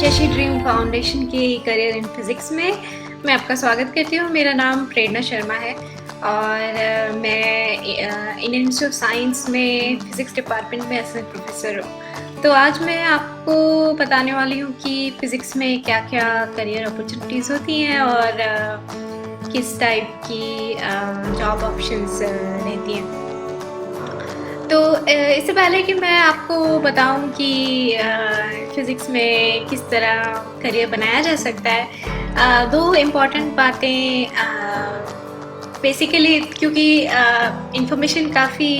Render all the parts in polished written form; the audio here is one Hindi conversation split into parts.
शशि ड्रीम फाउंडेशन के करियर इन फिज़िक्स में मैं आपका स्वागत करती हूँ। मेरा नाम प्रेरणा शर्मा है और मैं इंडियन इंस्टीट्यूट ऑफ साइंस में फ़िज़िक्स डिपार्टमेंट में असिस्टेंट प्रोफेसर हूँ। तो आज मैं आपको बताने वाली हूँ कि फ़िज़िक्स में क्या-क्या करियर अपॉर्चुनिटीज़ होती हैं और किस टाइप की जॉब ऑप्शंस रहती हैं। तो इससे पहले कि मैं आपको बताऊं कि फ़िज़िक्स में किस तरह करियर बनाया जा सकता है, दो इम्पॉर्टेंट बातें बेसिकली, क्योंकि इंफॉर्मेशन काफ़ी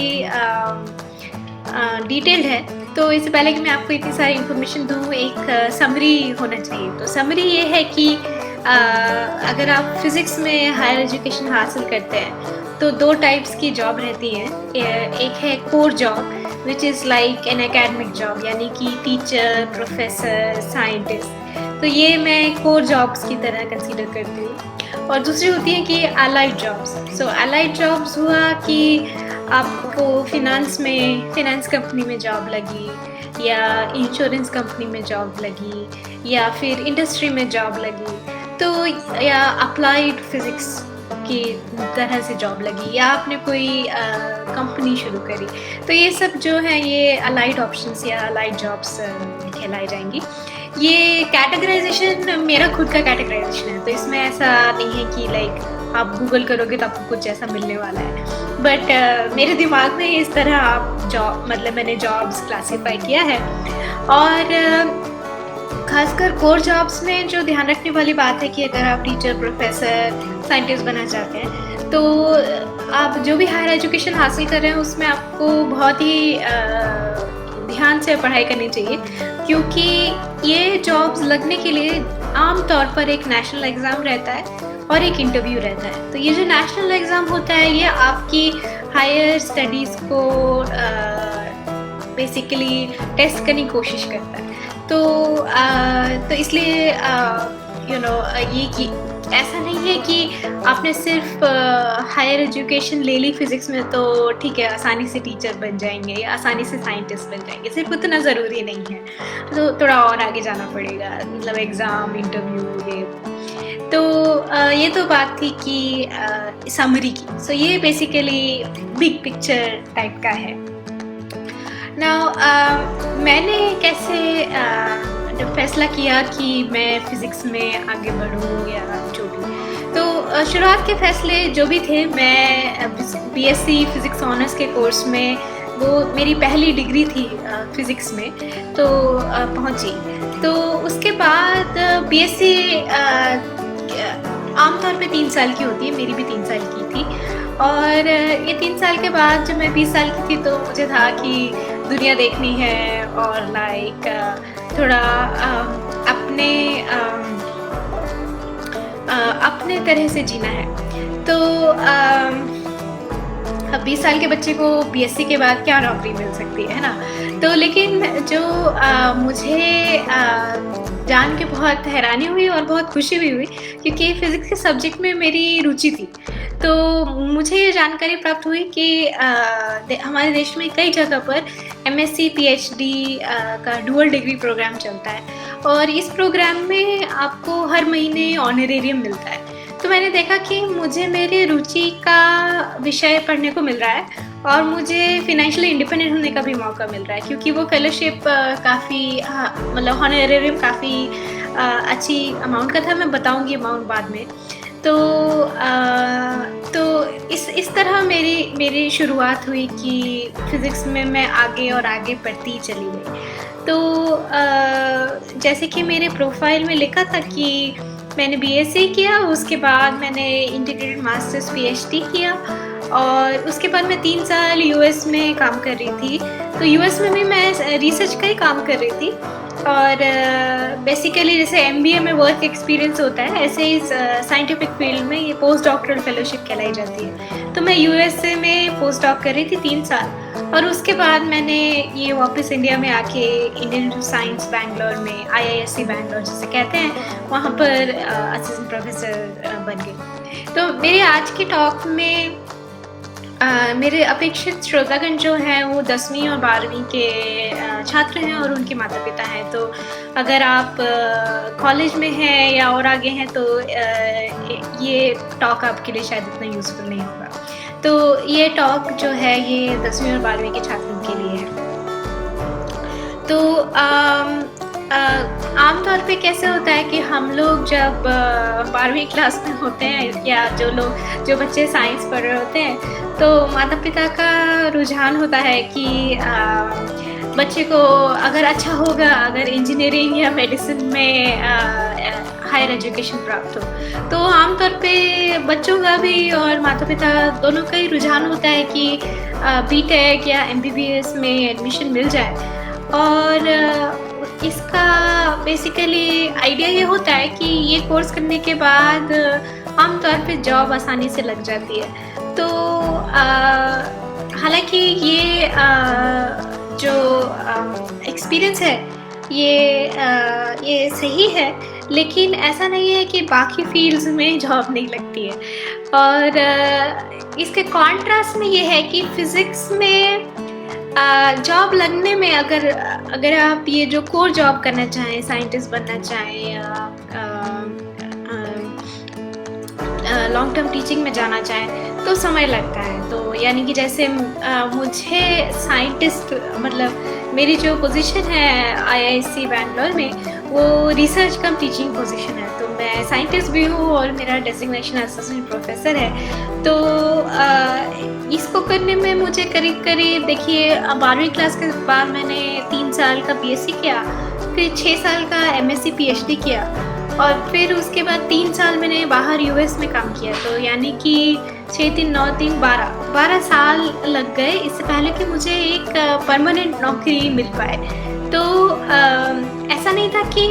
डिटेल्ड है, तो इससे पहले कि मैं आपको इतनी सारी इन्फॉर्मेशन दूँ, एक समरी होना चाहिए। तो समरी ये है कि अगर आप फिज़िक्स में हायर एजुकेशन हासिल करते हैं तो दो टाइप्स की जॉब रहती हैं। एक है core job which is like an academic job, यानी कि टीचर, प्रोफेसर, साइंटिस्ट। तो ये मैं कोर जॉब्स की तरह कंसीडर करती हूँ। और दूसरी होती है कि अलाइड जॉब्स। सो अलाइड जॉब्स हुआ कि आपको फिनेंस कंपनी में जॉब लगी, या इंश्योरेंस कंपनी में जॉब लगी, या फिर इंडस्ट्री में जॉब लगी, तो या अप्लाइड फिज़िक्स की तरह से जॉब लगी, या आपने कोई कंपनी शुरू करी। तो ये सब जो है ये अलाइड ऑप्शंस या अलाइड जॉब्स कहलाई जाएंगी। ये कैटेगराइजेशन मेरा खुद का कैटेगराइजेशन है, तो इसमें ऐसा नहीं है कि लाइक आप गूगल करोगे तो आपको कुछ ऐसा मिलने वाला है, बट मेरे दिमाग में इस तरह आप मैंने जॉब्स क्लासीफाई किया है। और खासकर कोर जॉब्स में जो ध्यान रखने वाली बात है कि अगर आप टीचर, प्रोफेसर, साइंटिस्ट बनना चाहते हैं तो आप जो भी हायर एजुकेशन हासिल कर रहे हैं उसमें आपको बहुत ही ध्यान से पढ़ाई करनी चाहिए, क्योंकि ये जॉब्स लगने के लिए आम तौर पर एक नेशनल एग्ज़ाम रहता है और एक इंटरव्यू रहता है। तो ये जो नेशनल एग्ज़ाम होता है ये आपकी हायर स्टडीज़ को बेसिकली टेस्ट करने की कोशिश करता है। तो इसलिए ये कि ऐसा नहीं है कि आपने सिर्फ हायर एजुकेशन ले ली फिज़िक्स में तो ठीक है आसानी से टीचर बन जाएंगे या आसानी से साइंटिस्ट बन जाएंगे, सिर्फ उतना ज़रूरी नहीं है। तो थोड़ा और आगे जाना पड़ेगा, मतलब एग्ज़ाम, इंटरव्यू, ये तो ये तो बात थी कि समरी की। सो ये बेसिकली बिग पिक्चर टाइप का है। मैंने कैसे फैसला किया कि मैं फ़िज़िक्स में आगे बढ़ूँ या जो भी, तो शुरुआत के फ़ैसले जो भी थे, मैं बीएससी फ़िज़िक्स ऑनर्स के कोर्स में, वो मेरी पहली डिग्री थी फ़िज़िक्स में, तो पहुँची। तो उसके बाद बीएससी आमतौर पे 3 साल की होती है, मेरी भी 3 साल की थी। और ये 3 साल के बाद जब मैं 20 साल की थी तो मुझे था कि दुनिया देखनी है और लाइक थोड़ा अपने तरह से जीना है। तो अब 20 साल के बच्चे को बीएससी के बाद क्या नौकरी मिल सकती है ना। तो लेकिन जो मुझे जान के बहुत हैरानी हुई और बहुत खुशी भी हुई, क्योंकि फ़िज़िक्स के सब्जेक्ट में मेरी रुचि थी। तो मुझे ये जानकारी प्राप्त हुई कि हमारे देश में कई जगह पर एमएससी, पीएचडी का डुअल डिग्री प्रोग्राम चलता है, और इस प्रोग्राम में आपको हर महीने ऑनरेरियम मिलता है। तो मैंने देखा कि मुझे मेरी रुचि का विषय पढ़ने को मिल रहा है और मुझे फ़ाइनेंशियली इंडिपेंडेंट होने का भी मौका मिल रहा है, क्योंकि वो फेलोशिप काफ़ी मतलब ऑनरेरियम काफ़ी अच्छी अमाउंट का था। मैं बताऊंगी अमाउंट बाद में। तो इस तरह मेरी शुरुआत हुई कि फ़िज़िक्स में मैं आगे और आगे बढ़ती चली गई। तो जैसे कि मेरे प्रोफाइल में लिखा था कि मैंने बीएससी किया, उसके बाद मैंने इंटीग्रेटेड मास्टर्स पीएचडी किया, और उसके बाद मैं 3 साल यूएस में काम कर रही थी। तो यूएस में भी मैं रिसर्च का ही काम कर रही थी, और बेसिकली जैसे एमबीए में वर्क एक्सपीरियंस होता है, ऐसे ही साइंटिफिक फील्ड में ये पोस्ट डॉक्टरल फेलोशिप कहलाई जाती है। तो मैं यूएसए में पोस्ट डॉक कर रही थी 3 साल, और उसके बाद मैंने ये वापस इंडिया में आके Indian institute of science Bangalore में, IISc बैंगलोर जिसे कहते हैं, वहाँ पर असिस्टेंट प्रोफेसर बन गई। तो मेरे आज की टॉक में मेरे अपेक्षित श्रोतागण जो हैं वो 10वीं और 12वीं के छात्र हैं और उनके माता-पिता हैं। तो अगर आप कॉलेज में हैं या और आगे हैं तो ये टॉक आपके लिए शायद इतना यूज़फुल नहीं होगा। तो ये टॉक जो है ये 10वीं और 12वीं के छात्रों के लिए है। तो आम तौर पे कैसे होता है कि हम लोग जब 12वीं क्लास में होते हैं या जो बच्चे साइंस पढ़ रहे होते हैं, तो माता-पिता का रुझान होता है कि बच्चे को अगर अच्छा होगा, अगर इंजीनियरिंग या मेडिसिन में हायर एजुकेशन प्राप्त हो, तो आमतौर पे बच्चों का भी और माता-पिता दोनों का ही रुझान होता है कि बीटेक या एमबीबीएस में एडमिशन मिल जाए। और इसका बेसिकली आइडिया ये होता है कि ये कोर्स करने के बाद आमतौर पे जॉब आसानी से लग जाती है। तो हालांकि ये जो एक्सपीरियंस है ये सही है, लेकिन ऐसा नहीं है कि बाकी फील्ड्स में जॉब नहीं लगती है। और इसके कॉन्ट्रास्ट में ये है कि फिज़िक्स में जॉब लगने में अगर आप ये जो कोर जॉब करना चाहें, साइंटिस्ट बनना चाहें या लॉन्ग टर्म टीचिंग में जाना चाहें, तो समय लगता है। तो यानी कि जैसे मुझे साइंटिस्ट मतलब मेरी जो पोजीशन है आईआईएससी बैंगलोर में, वो रिसर्च कम टीचिंग पोजीशन है। तो मैं साइंटिस्ट भी हूँ और मेरा डेजिग्नेशन असिस्टेंट प्रोफेसर है। तो इसको करने में मुझे करीब देखिए 12वीं क्लास के बाद मैंने 3 साल का बीएससी किया, फिर 6 साल का एमएससी पीएचडी किया और फिर उसके बाद 3 साल मैंने बाहर यूएस में काम किया। तो यानी कि 6 3 9 3 12 साल लग गए इससे पहले कि मुझे एक परमानेंट नौकरी मिल पाए। तो ऐसा नहीं था कि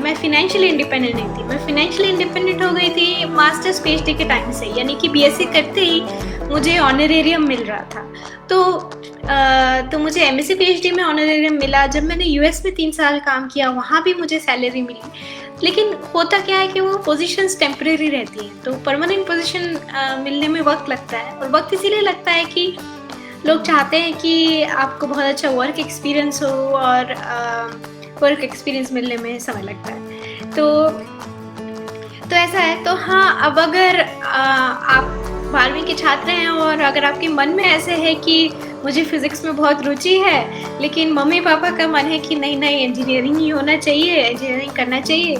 मैं फिनेंशियली इंडिपेंडेंट नहीं थी। मैं फिनेंशियली इंडिपेंडेंट हो गई थी मास्टर्स पीएचडी के टाइम से, यानी कि बीएससी करते ही मुझे ऑनरेरियम मिल रहा था। तो मुझे एमएससी पीएचडी में ऑनरेरियम मिला। जब मैंने यूएस में 3 साल काम किया, वहाँ भी मुझे सैलरी मिली। लेकिन होता क्या है कि वो पोजीशंस टेम्परेरी रहती हैं, तो परमानेंट पोजीशन मिलने में वक्त लगता है। और वक्त इसीलिए लगता है कि लोग चाहते हैं कि आपको बहुत अच्छा वर्क एक्सपीरियंस हो और वर्क एक्सपीरियंस मिलने में समय लगता है। तो ऐसा है। तो हाँ, अब अगर आप 12वीं के छात्र हैं और अगर आपके मन में ऐसे है कि मुझे फिज़िक्स में बहुत रुचि है, लेकिन मम्मी पापा का मन है कि नहीं इंजीनियरिंग ही होना चाहिए, इंजीनियरिंग करना चाहिए,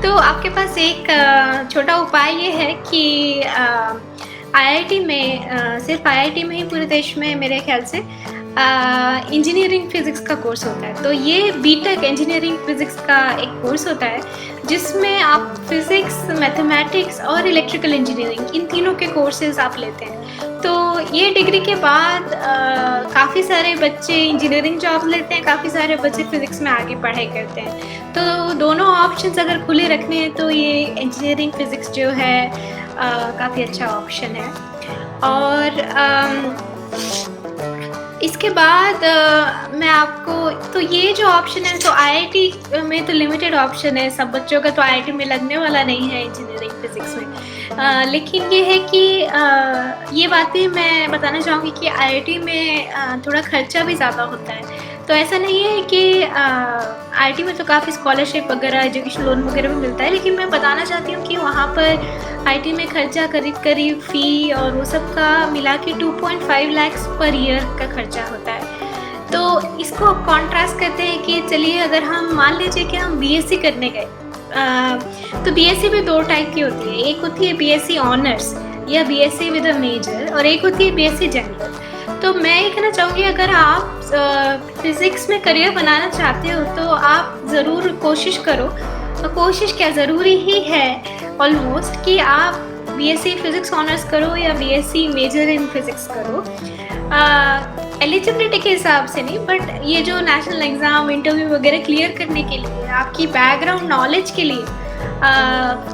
तो आपके पास एक छोटा उपाय ये है कि आईआईटी में सिर्फ आईआईटी में ही पूरे देश में मेरे ख्याल से इंजीनियरिंग फिज़िक्स का कोर्स होता है। तो ये बीटेक इंजीनियरिंग फिज़िक्स का एक कोर्स होता है जिसमें आप फिज़िक्स, मैथमेटिक्स और इलेक्ट्रिकल इंजीनियरिंग इन तीनों के कोर्सेज आप लेते हैं। तो ये डिग्री के बाद काफ़ी सारे बच्चे इंजीनियरिंग जॉब लेते हैं, काफ़ी सारे बच्चे फिज़िक्स में आगे पढ़ाई करते हैं। तो दोनों ऑप्शंस अगर खुले रखने हैं तो ये इंजीनियरिंग फिज़िक्स जो है काफ़ी अच्छा ऑप्शन है। और इसके बाद मैं आपको तो ये जो ऑप्शन है, तो आईआईटी में तो लिमिटेड ऑप्शन है, सब बच्चों का तो आईआईटी में लगने वाला नहीं है इंजीनियरिंग फिज़िक्स में। लेकिन ये है कि ये बात भी मैं बताना चाहूँगी कि आईआईटी में थोड़ा खर्चा भी ज़्यादा होता है। तो ऐसा नहीं है कि आईआईटी में तो काफ़ी स्कॉलरशिप वगैरह, एजुकेशन लोन वगैरह भी मिलता है, लेकिन मैं बताना चाहती हूँ कि वहाँ पर आईआईटी में खर्चा करीब फ़ी और वो सब का मिला के 2.5 लाख पर ईयर का खर्चा होता है। तो इसको कॉन्ट्रास्ट करते हैं कि चलिए अगर हम मान लीजिए कि हम बीएससी करने गए, तो बीएससी भी 2 टाइप की होती है। एक होती है बीएससी ऑनर्स या बीएससी विद अ मेजर, और एक होती है बीएससी जनरल। तो मैं ये कहना चाहूँगी, अगर आप फिज़िक्स में करियर बनाना चाहते हो तो आप ज़रूर कोशिश करो। तो कोशिश क्या, ज़रूरी ही है ऑलमोस्ट कि आप बीएससी फिज़िक्स ऑनर्स करो या बीएससी मेजर इन फिज़िक्स करो। एलिजिबिलिटी के हिसाब से नहीं, बट ये जो नेशनल एग्ज़ाम, इंटरव्यू वगैरह क्लियर करने के लिए, आपकी बैकग्राउंड नॉलेज के लिए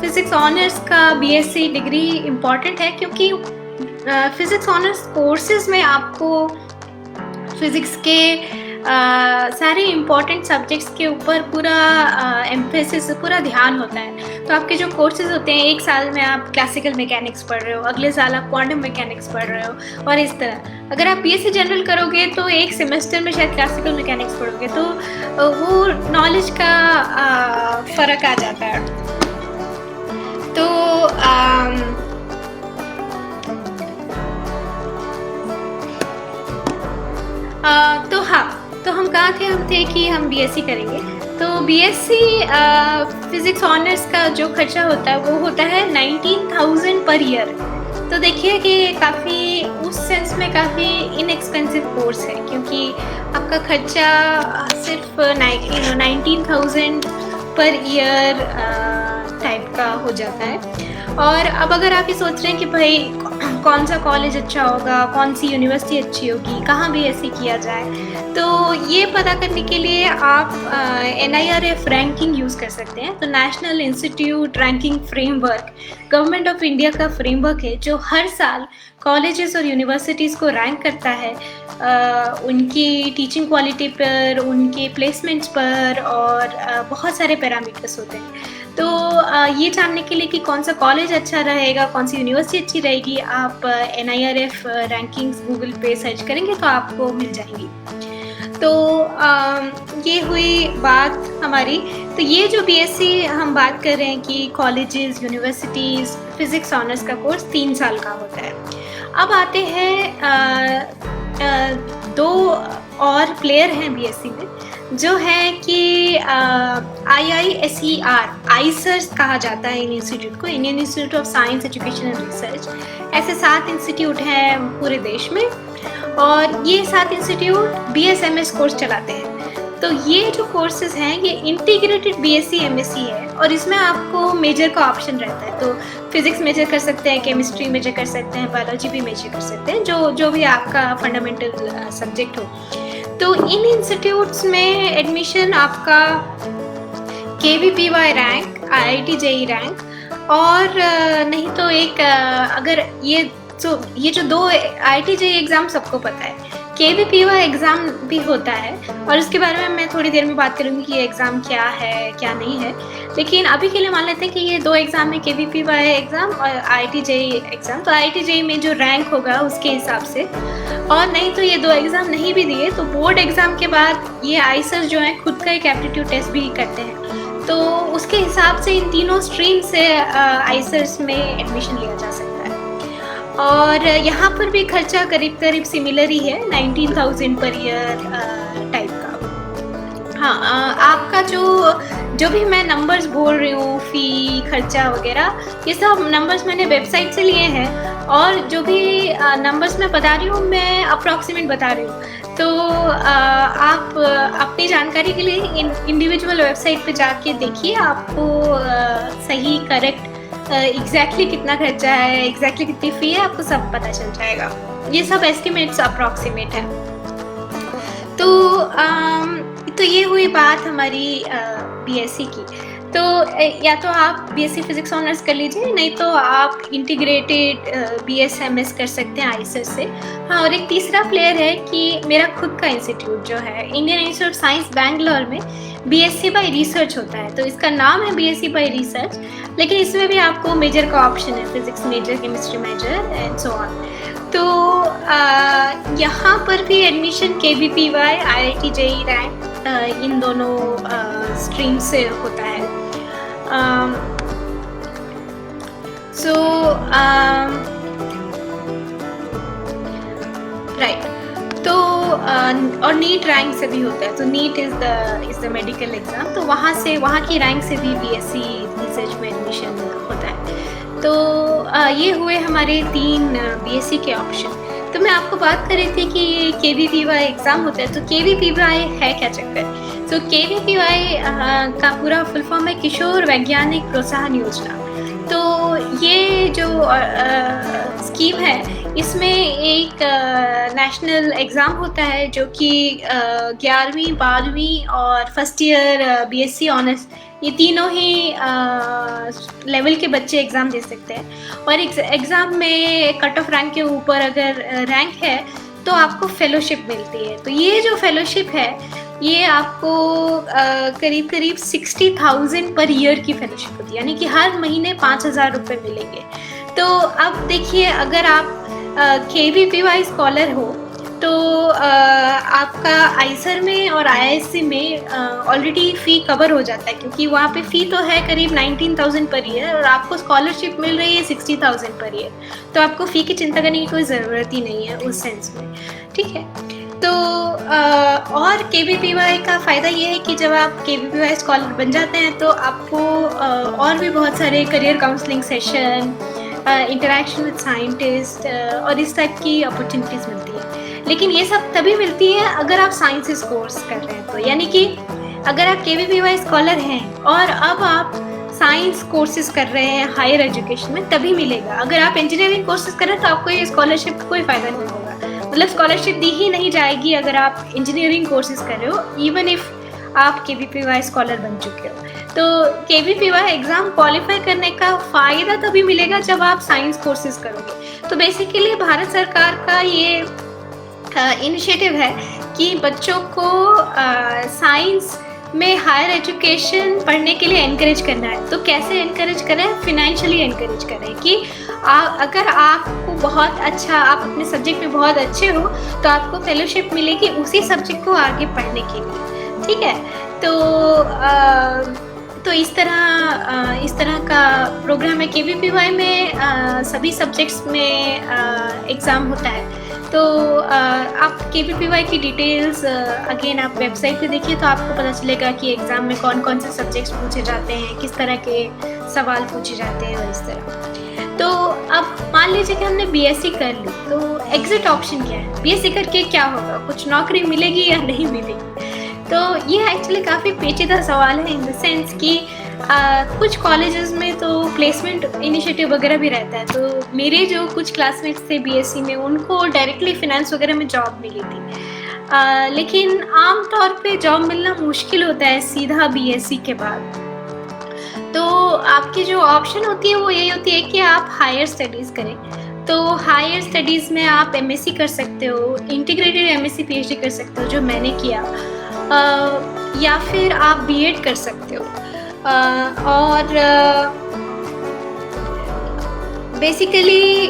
फिज़िक्स ऑनर्स का बीएससी डिग्री इम्पॉर्टेंट है। क्योंकि फिज़िक्स ऑनर्स कोर्सेज में आपको फिज़िक्स के सारे इम्पोर्टेंट सब्जेक्ट्स के ऊपर पूरा एम्फेसिस, पूरा ध्यान होता है। तो आपके जो कोर्सेज़ होते हैं, एक साल में आप क्लासिकल मैकेनिक्स पढ़ रहे हो, अगले साल आप क्वांटम मैकेनिक्स पढ़ रहे हो और इस तरह। अगर आप बीएससी जनरल करोगे तो एक सेमेस्टर में शायद क्लासिकल मैकेनिक्स पढ़ोगे, तो वो नॉलेज का फ़र्क आ जाता है। तो तो हाँ, तो हम कहाँ थे? हम थे कि हम बीएससी करेंगे। तो बीएससी फिज़िक्स ऑनर्स का जो खर्चा होता है वो होता है 19,000 पर ईयर। तो देखिए कि काफ़ी उस सेंस में काफ़ी इनएक्सपेंसिव कोर्स है, क्योंकि आपका खर्चा सिर्फ 19,000 पर ईयर टाइप का हो जाता है। और अब अगर आप ये सोच रहे हैं कि भाई कौन सा कॉलेज अच्छा होगा, कौन सी यूनिवर्सिटी अच्छी होगी, कहाँ बीएससी किया जाए, तो ये पता करने के लिए आप NIRF रैंकिंग यूज़ कर सकते हैं। तो national institute ranking framework government of India का फ्रेमवर्क है, जो हर साल कॉलेजेस और यूनिवर्सिटीज़ को रैंक करता है उनकी टीचिंग क्वालिटी पर, उनके प्लेसमेंट्स पर, और बहुत सारे पैरामीटर्स होते हैं। तो ये जानने के लिए कि कौन सा कॉलेज अच्छा रहेगा, कौन सी यूनिवर्सिटी अच्छी रहेगी, आप NIRF रैंकिंग्स गूगल पे सर्च करेंगे तो आपको मिल जाएंगी। तो ये हुई बात हमारी। तो ये जो बीएससी हम बात कर रहे हैं कि कॉलेजेस, यूनिवर्सिटीज़, फिज़िक्स ऑनर्स का कोर्स 3 साल का होता है। अब आते हैं 2 और प्लेयर हैं बीएससी में, जो है कि IISER, आइसर्स कहा जाता है इन इंस्टीट्यूट को, Indian institute of science education and research. ऐसे 7 इंस्टीट्यूट हैं पूरे देश में, और ये 7 इंस्टीट्यूट BSMS कोर्स चलाते हैं। तो ये जो कोर्सेज हैं ये इंटीग्रेटेड BSc MSc है, और इसमें आपको मेजर का ऑप्शन रहता है। तो फिजिक्स मेजर कर सकते हैं, केमिस्ट्री मेजर कर सकते हैं, बायोलॉजी भी मेजर कर सकते हैं, जो भी आपका फंडामेंटल सब्जेक्ट हो। तो इन इंस्टीट्यूट्स में एडमिशन आपका KVPY rank, IIT JEE rank, और नहीं तो एक अगर ये जो 2 IIT JEE एग्ज़ाम सबको पता है, KVPY एग्ज़ाम भी होता है, और उसके बारे में मैं थोड़ी देर में बात करूँगी कि ये एग्ज़ाम क्या है क्या नहीं है। लेकिन अभी के लिए मान लेते हैं कि ये 2 एग्ज़ाम है, KVPY एग्ज़ाम और IIT JEE एग्ज़ाम। तो IIT JEE में जो रैंक होगा उसके हिसाब से, और नहीं तो ये 2 एग्ज़ाम नहीं भी दिए तो बोर्ड एग्ज़ाम के बाद ये आइसर्स जो हैं खुद का एक एप्टीट्यूड टेस्ट भी करते हैं। तो उसके हिसाब से इन तीनों स्ट्रीम से आइसर्स में एडमिशन लिया जा सकता है। और यहाँ पर भी खर्चा करीब करीब सिमिलर ही है, 19,000 पर ईयर टाइप का। हाँ, आपका जो भी मैं नंबर्स बोल रही हूँ, फ़ी, खर्चा वगैरह, ये सब नंबर्स मैंने वेबसाइट से लिए हैं, और जो भी नंबर्स मैं बता रही हूँ मैं अप्रॉक्सीमेट बता रही हूँ। तो आप अपनी जानकारी के लिए इंडिविजुअल वेबसाइट पे जाके देखिए, आपको सही करेक्ट एग्जैक्टली कितना खर्चा है, एग्जैक्टली कितनी फ़ी है, आपको सब पता चल जाएगा। ये सब एस्टिमेट्स अप्रॉक्सीमेट है। तो ये हुई बात हमारी BSc की। तो या तो आप BSc फिज़िक्स ऑनर्स कर लीजिए, नहीं तो आप इंटीग्रेटेड BSMS कर सकते हैं आइसर से। हाँ, और एक तीसरा प्लेयर है कि मेरा खुद का इंस्टीट्यूट जो है Indian institute of science Bangalore में BSc बाय रिसर्च होता है। तो इसका नाम है BSc बाय रिसर्च, लेकिन इसमें भी आपको मेजर का ऑप्शन है, physics major, chemistry major and so on. तो यहाँ पर भी admission KVPY, IIT JEE rank इन दोनों स्ट्रीम से होता है। राइट, तो और नीट रैंक से भी होता है। तो NEET is the medical exam, तो वहाँ की रैंक से भी BSc रिसर्च में एडमिशन होता है। तो ये हुए हमारे 3 BSc के ऑप्शन। तो मैं आपको बात कर रही थी कि KVPY एग्ज़ाम होता है। तो KVPY है क्या चक्कर? तो KVPY का पूरा फुल फॉर्म है किशोर वैज्ञानिक प्रोत्साहन योजना। तो ये जो स्कीम है, इसमें एक नेशनल एग्ज़ाम होता है जो कि 11वीं, 12वीं और फर्स्ट ईयर BSc ऑनर्स, ये तीनों ही लेवल के बच्चे एग्ज़ाम दे सकते हैं। और एग्ज़ाम में कट ऑफ रैंक के ऊपर अगर रैंक है तो तो आपको फेलोशिप मिलती है। तो ये जो फेलोशिप है ये आपको करीब करीब 60,000 पर ईयर की फेलोशिप होती है, यानी कि हर महीने 5,000 रुपये मिलेंगे। तो अब देखिए, अगर आप KVPY स्कॉलर हो तो आपका आइसर में और IISc में ऑलरेडी फ़ी कवर हो जाता है, क्योंकि वहाँ पे फ़ी तो है करीब 19,000 पर ईयर और आपको स्कॉलरशिप मिल रही है 60,000 पर ईयर। तो आपको फ़ी की चिंता करने की कोई ज़रूरत ही नहीं है उस सेंस में, ठीक है। तो और KVPY का फ़ायदा ये है कि जब आप KVPY स्कॉलर बन जाते हैं तो आपको और भी बहुत सारे career counselling session, interaction with scientist और इस टाइप की अपॉर्चुनिटीज़ मिलती है। लेकिन ये सब तभी मिलती है अगर आप साइंसेस कोर्स कर रहे हैं, तो यानी कि अगर आप KVPY स्कॉलर हैं और अब आप साइंस कोर्सेज कर रहे हैं हायर एजुकेशन में, तभी मिलेगा। अगर आप इंजीनियरिंग कोर्सेज कर रहे हैं तो आपको ये स्कॉलरशिप का कोई फ़ायदा नहीं होगा, मतलब स्कॉलरशिप दी ही नहीं जाएगी अगर आप इंजीनियरिंग कोर्सेज कर रहे हो, इवन इफ़ आप KVPY स्कॉलर बन चुके हो। तो KVPY एग्ज़ाम क्वालिफाई करने का फ़ायदा तभी मिलेगा जब आप साइंस कोर्सेज करोगे। तो बेसिकली भारत सरकार का ये इनिशिएटिव है कि बच्चों को साइंस में हायर एजुकेशन पढ़ने के लिए एनकरेज करना है। तो कैसे एनकरेज करें? फिनेंशियली एनकरेज करें कि अगर आपको बहुत अच्छा, आप अपने सब्जेक्ट में बहुत अच्छे हो तो आपको फेलोशिप मिलेगी उसी सब्जेक्ट को आगे पढ़ने के लिए, ठीक है। तो इस तरह का प्रोग्राम है। KVPY में सभी सब्जेक्ट्स में एग्ज़ाम होता है। तो आप KVPY की डिटेल्स अगेन आप वेबसाइट पे देखिए तो आपको पता चलेगा कि एग्ज़ाम में कौन कौन से सब्जेक्ट्स पूछे जाते हैं, किस तरह के सवाल पूछे जाते हैं और इस तरह। तो अब मान लीजिए कि हमने BSc कर ली, तो एग्ज़िट ऑप्शन क्या है? BSc करके क्या होगा? कुछ नौकरी मिलेगी या नहीं मिलेगी? तो ये एक्चुअली काफ़ी पेचीदा सवाल है इन द सेंस कि कुछ कॉलेजेस में तो प्लेसमेंट इनिशिएटिव वगैरह भी रहता है। तो मेरे जो कुछ क्लासमेट्स थे BSc में, उनको डायरेक्टली फिनेंस वगैरह में जॉब मिली थी, लेकिन आम तौर पे जॉब मिलना मुश्किल होता है सीधा BSc के बाद। तो आपकी जो ऑप्शन होती है वो यही होती है कि आप हायर स्टडीज़ करें। तो हायर स्टडीज़ में आप MSc कर सकते हो, इंटीग्रेटेड MSc PhD कर सकते हो जो मैंने किया, या फिर आप B.Ed कर सकते हो। और बेसिकली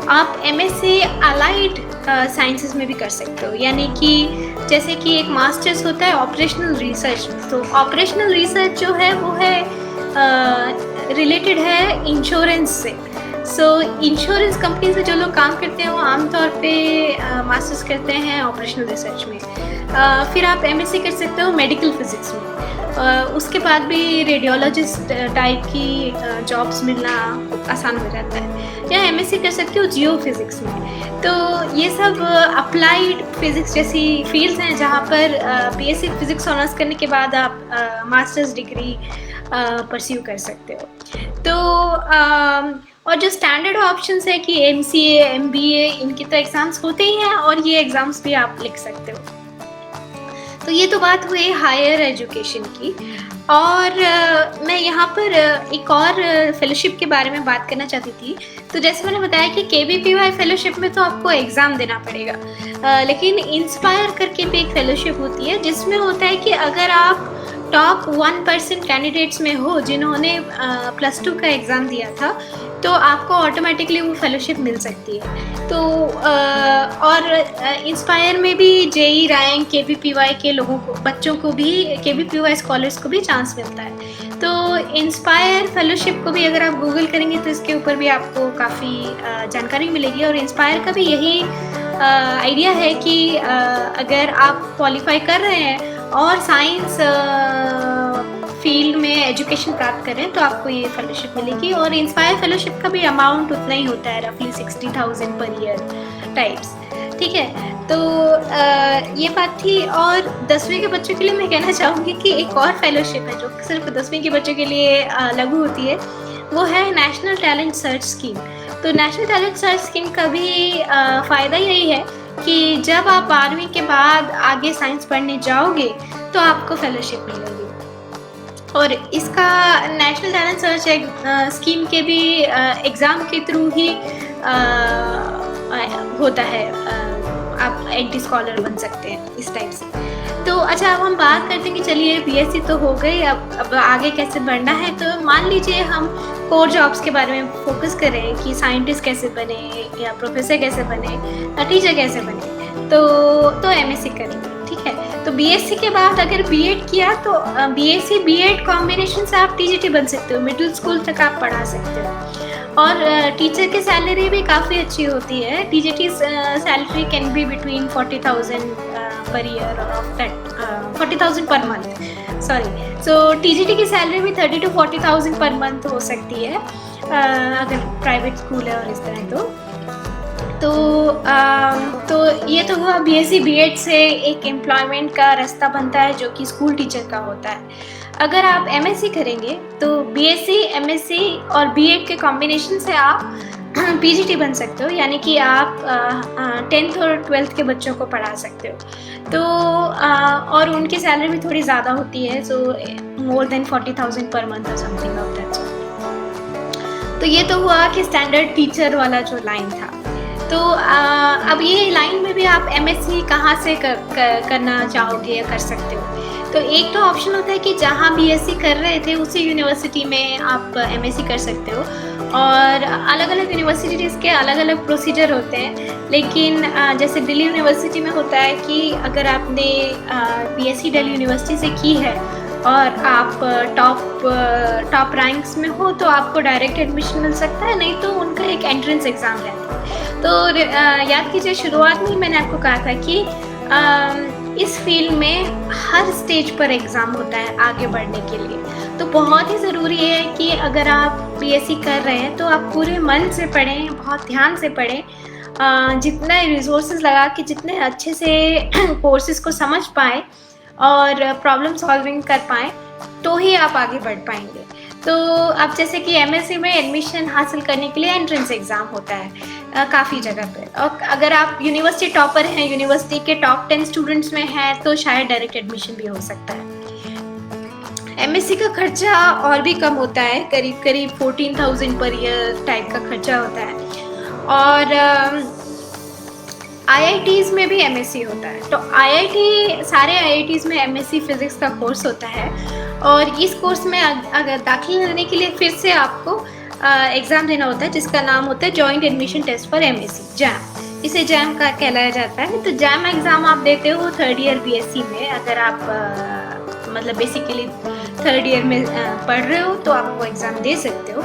आप MSc अलाइड साइंसेस में भी कर सकते हो, यानी कि जैसे कि एक मास्टर्स होता है ऑपरेशनल रिसर्च। तो ऑपरेशनल रिसर्च जो है वो है रिलेटेड है इंश्योरेंस से। सो इंश्योरेंस कंपनी से जो लोग काम करते हैं वो आमतौर पे मास्टर्स करते हैं ऑपरेशनल रिसर्च में। फिर आप MSc कर सकते हो मेडिकल फिजिक्स में। उसके बाद भी रेडियोलॉजिस्ट टाइप की जॉब्स मिलना आसान हो जाता है। या MSc कर सकते हो जियो फिज़िक्स में। तो ये सब अप्लाइड फिज़िक्स जैसी फील्ड्स हैं जहाँ पर BSc फिज़िक्स ऑनर्स करने के बाद आप मास्टर्स डिग्री परस्यू कर सकते हो। तो और जो स्टैंडर्ड ऑप्शंस है कि MCA, MBA, इनके तो एग्ज़ाम्स होते ही हैं और ये एग्ज़ाम्स भी आप लिख सकते हो। तो ये तो बात हुई हायर एजुकेशन की। और मैं यहाँ पर एक और फेलोशिप के बारे में बात करना चाहती थी। तो जैसे मैंने बताया कि KVPY फेलोशिप में तो आपको एग्ज़ाम देना पड़ेगा, लेकिन इंस्पायर करके भी एक फेलोशिप होती है जिसमें होता है कि अगर आप टॉप 1% कैंडिडेट्स में हो जिन्होंने +2 का एग्ज़ाम दिया था, तो आपको ऑटोमेटिकली वो फेलोशिप मिल सकती है। तो और इंस्पायर में भी JEE रैंक KVPY के लोगों को, बच्चों को भी, KVPY स्कॉलर्स को भी चांस मिलता है। तो इंस्पायर फेलोशिप को भी अगर आप गूगल करेंगे तो इसके ऊपर भी आपको काफ़ी जानकारी मिलेगी। और इंस्पायर का भी यही आइडिया है कि अगर आप क्वालिफाई कर रहे हैं और साइंस फील्ड में एजुकेशन प्राप्त करें तो आपको ये फेलोशिप मिलेगी। और इंस्पायर फेलोशिप का भी अमाउंट उतना ही होता है, रफली 60,000 पर ईयर टाइप्स, ठीक है। तो ये बात थी। और 10वीं के बच्चों के लिए मैं कहना चाहूँगी कि एक और फेलोशिप है जो सिर्फ 10वीं के बच्चों के लिए लागू होती है, वो है नेशनल टैलेंट सर्च स्कीम। तो नेशनल टैलेंट सर्च स्कीम का भी फ़ायदा यही है कि जब आप 12वीं के बाद आगे साइंस पढ़ने जाओगे तो आपको फेलोशिप मिलेगी। और इसका नेशनल टैलेंट सर्च स्कीम के भी एग्ज़ाम के थ्रू ही होता है, आप एंटी स्कॉलर बन सकते हैं इस टाइप से। तो अच्छा, अब हम बात करते हैं कि चलिए बीएससी तो हो गई, अब आगे कैसे बढ़ना है। तो मान लीजिए हम कोर जॉब्स के बारे में फोकस करें कि साइंटिस्ट कैसे बने या प्रोफेसर कैसे बने या टीचर कैसे बने, तो एमएससी करेंगे, ठीक है। तो बीएससी के बाद अगर बीएड किया तो बीएससी बीएड कॉम्बिनेशन से आप टीजीटी बन सकते हो, मिडिल स्कूल तक आप पढ़ा सकते हो। और टीचर की सैलरी भी काफ़ी अच्छी होती है। TGT salary can be between 40,000 per year or of that 40,000 per month, sorry. So TGT की सैलरी भी 30 to 40,000 पर मंथ हो सकती है अगर प्राइवेट स्कूल है और इस तरह। तो ये तो हुआ बीएससी बीएड से एक एम्प्लॉयमेंट का रास्ता बनता है जो कि स्कूल टीचर का होता है। अगर आप एमएससी करेंगे तो बीएससी एमएससी और बीएड के कॉम्बिनेशन से आप पीजीटी बन सकते हो, यानी कि आप 10th और 12th के बच्चों को पढ़ा सकते हो। तो और उनकी सैलरी भी थोड़ी ज़्यादा होती है, सो मोर देन 40,000 पर मंथ और समथिंग ऑफ दैट। तो ये तो हुआ कि स्टैंडर्ड टीचर वाला जो लाइन था। तो अब ये लाइन में भी आप एमएससी कहाँ से करना चाहोगे या कर सकते हो। तो एक तो ऑप्शन होता है कि जहाँ बीएससी कर रहे थे उसी यूनिवर्सिटी में आप एमएससी कर सकते हो, और अलग अलग यूनिवर्सिटीज़ के अलग अलग प्रोसीजर होते हैं। लेकिन जैसे दिल्ली यूनिवर्सिटी में होता है कि अगर आपने बीएससी दिल्ली यूनिवर्सिटी से की है और आप टॉप रैंक्स में हो तो आपको डायरेक्ट एडमिशन मिल सकता है, नहीं तो उनका एक एंट्रेंस एग्ज़ाम रहता है। तो याद कीजिए, शुरुआत में मैंने आपको कहा था कि इस फील्ड में हर स्टेज पर एग्ज़ाम होता है आगे बढ़ने के लिए। तो बहुत ही ज़रूरी है कि अगर आप बीएससी कर रहे हैं तो आप पूरे मन से पढ़ें, बहुत ध्यान से पढ़ें, जितना रिसोर्सेज लगा के जितने अच्छे से कोर्सेज़ को समझ पाएँ और प्रॉब्लम सॉल्विंग कर पाएँ तो ही आप आगे बढ़ पाएंगे। तो अब जैसे कि एमएससी में एडमिशन हासिल करने के लिए एंट्रेंस एग्ज़ाम होता है काफ़ी जगह पे, और अगर आप यूनिवर्सिटी टॉपर हैं, यूनिवर्सिटी के टॉप 10 स्टूडेंट्स में हैं, तो शायद डायरेक्ट एडमिशन भी हो सकता है। एमएससी का खर्चा और भी कम होता है, करीब करीब 14,000 पर ईयर टाइप का खर्चा होता है। और आईआईटीज़ में भी एमएससी होता है। तो सारे आईआईटीज़ में एमएससी फिज़िक्स का कोर्स होता है, और इस कोर्स में अगर दाखिला लेने के लिए फिर से आपको एग्ज़ाम देना होता है जिसका नाम होता है joint admission test for MSc, JAM. इसे जैम का कहलाया जाता है। तो जैम एग्ज़ाम आप देते हो 3rd ईयर बीएससी में। अगर आप मतलब बेसिकली 3rd ईयर में पढ़ रहे हो तो आप वो एग्ज़ाम दे सकते हो।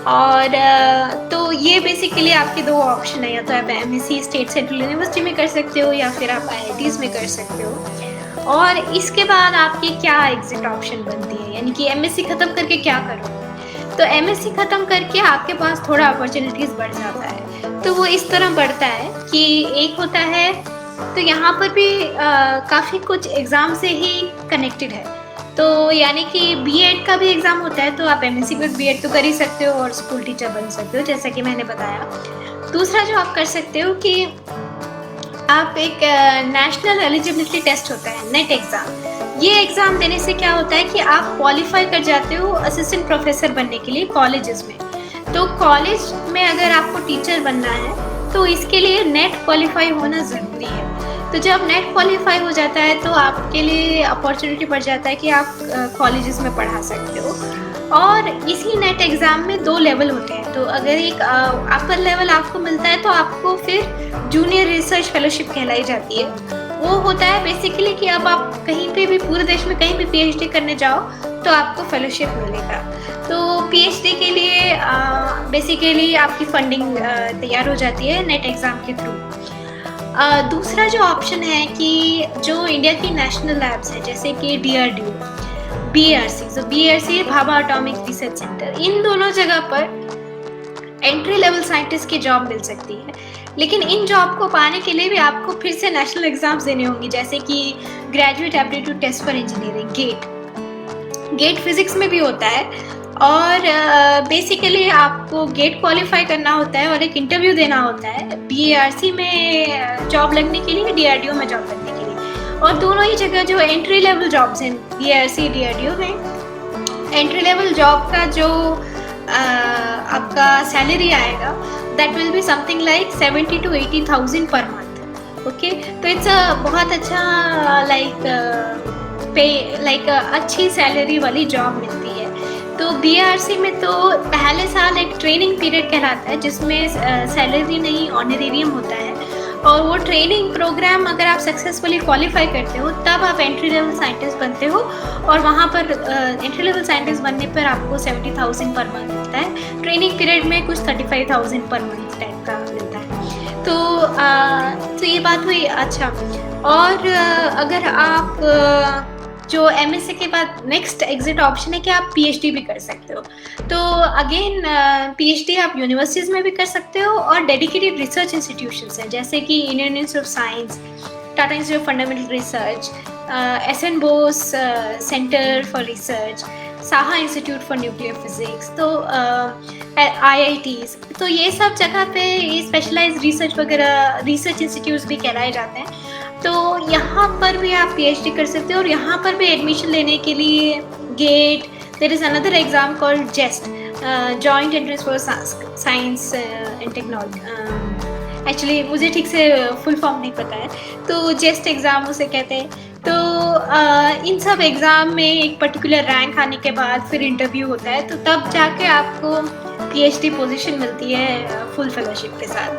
और तो ये बेसिकली आपके दो ऑप्शन है, या तो आप एमएससी स्टेट सेंट्रल यूनिवर्सिटी में कर सकते हो या फिर आप आईआईटीज़ में कर सकते हो। और इसके बाद आपकी क्या एग्जिट ऑप्शन बनती है, यानी कि एमएससी ख़त्म करके क्या करो। तो एमएससी ख़त्म करके आपके पास थोड़ा अपॉर्चुनिटीज़ बढ़ जाता है। तो वो इस तरह बढ़ता है कि एक होता है, तो यहाँ पर भी काफ़ी कुछ एग्ज़ाम से ही कनेक्टेड है। तो यानी कि बीएड का भी एग्ज़ाम होता है, तो आप एमएससी में बीएड तो कर ही सकते हो और स्कूल टीचर बन सकते हो, जैसा कि मैंने बताया। दूसरा जो आप कर सकते हो कि आप एक नेशनल एलिजिबिलिटी टेस्ट होता है, नेट एग्ज़ाम। ये एग्ज़ाम देने से क्या होता है कि आप क्वालिफाई कर जाते हो असिस्टेंट प्रोफेसर बनने के लिए कॉलेजेस में। तो कॉलेज में अगर आपको टीचर बनना है तो इसके लिए नेट क्वालिफाई होना ज़रूरी है। तो जब नेट क्वालिफाई हो जाता है तो आपके लिए अपॉर्चुनिटी बढ़ जाता है कि आप कॉलेजेस में पढ़ा सकते हो। और इसी नेट एग्ज़ाम में 2 लेवल होते हैं। तो अगर एक अपर लेवल आपको मिलता है तो आपको फिर जूनियर रिसर्च फेलोशिप कहलाई जाती है। वो होता है बेसिकली कि अब आप कहीं पे भी पूरे देश में कहीं भी पीएचडी करने जाओ तो आपको फेलोशिप मिलेगा। तो पीएचडी के लिए बेसिकली आपकी फंडिंग तैयार हो जाती है नेट एग्ज़ाम के थ्रू। दूसरा जो ऑप्शन है कि जो इंडिया की नेशनल लैब्स है जैसे कि डीआरडीओ, बीआरसी, तो BRC Bhabha atomic research centre, इन दोनों जगह पर एंट्री लेवल साइंटिस्ट की जॉब मिल सकती है। लेकिन इन जॉब को पाने के लिए भी आपको फिर से नेशनल एग्जाम्स देने होंगे, जैसे कि graduate aptitude test for engineering, GATE physics में भी होता है। और बेसिकली आपको गेट क्वालिफाई करना होता है और एक इंटरव्यू देना होता है बीआरसी में जॉब लगने के लिए, डीआरडीओ में जॉब लगने के लिए। और दोनों ही जगह जो एंट्री लेवल जॉब्स हैं बीआरसी डीआरडीओ में, एंट्री लेवल जॉब का जो आपका सैलरी आएगा that will be something like 70 to 80,000 per month. Okay, तो इट्स अ बहुत अच्छा लाइक अच्छी सैलरी वाली जॉब मिलती है। तो बीआरसी में तो पहले साल एक ट्रेनिंग पीरियड कहलाता है, जिसमें सैलरी नहीं ऑनरेरियम होता है, और वो ट्रेनिंग प्रोग्राम अगर आप सक्सेसफुली क्वालिफाई करते हो तब आप एंट्री लेवल साइंटिस्ट बनते हो, और वहाँ पर एंट्री लेवल साइंटिस्ट बनने पर आपको 70,000 पर मंथ मिलता है। ट्रेनिंग पीरियड में कुछ 35,000 पर मंथ टाइप का मिलता है। तो ये बात हुई। अच्छा, और अगर आप जो एमएससी के बाद नेक्स्ट एग्जिट ऑप्शन है कि आप पीएचडी भी कर सकते हो। तो अगेन पीएचडी आप यूनिवर्सिटीज़ में भी कर सकते हो, और डेडिकेटेड रिसर्च इंस्टीट्यूशंस हैं, जैसे कि Indian institute of science, Tata institute of fundamental research, SN. Bose centre for research, Saha institute for nuclear physics, तो IITs, तो ये सब जगह पे ये स्पेशलाइज्ड रिसर्च वगैरह रिसर्च इंस्टीट्यूट्स भी कहलाए जाते हैं। तो यहाँ पर भी आप पीएचडी कर सकते हो, और यहाँ पर भी एडमिशन लेने के लिए GATE, there is another exam called JEST, joint entrance for science and technology. Actually मुझे ठीक से फुल फॉर्म नहीं पता है, तो जेस्ट एग्ज़ाम उसे कहते हैं। तो इन सब एग्ज़ाम में एक पर्टिकुलर रैंक आने के बाद फिर इंटरव्यू होता है, तो तब जाके आपको पीएचडी पोजीशन मिलती है फुल फेलोशिप के साथ।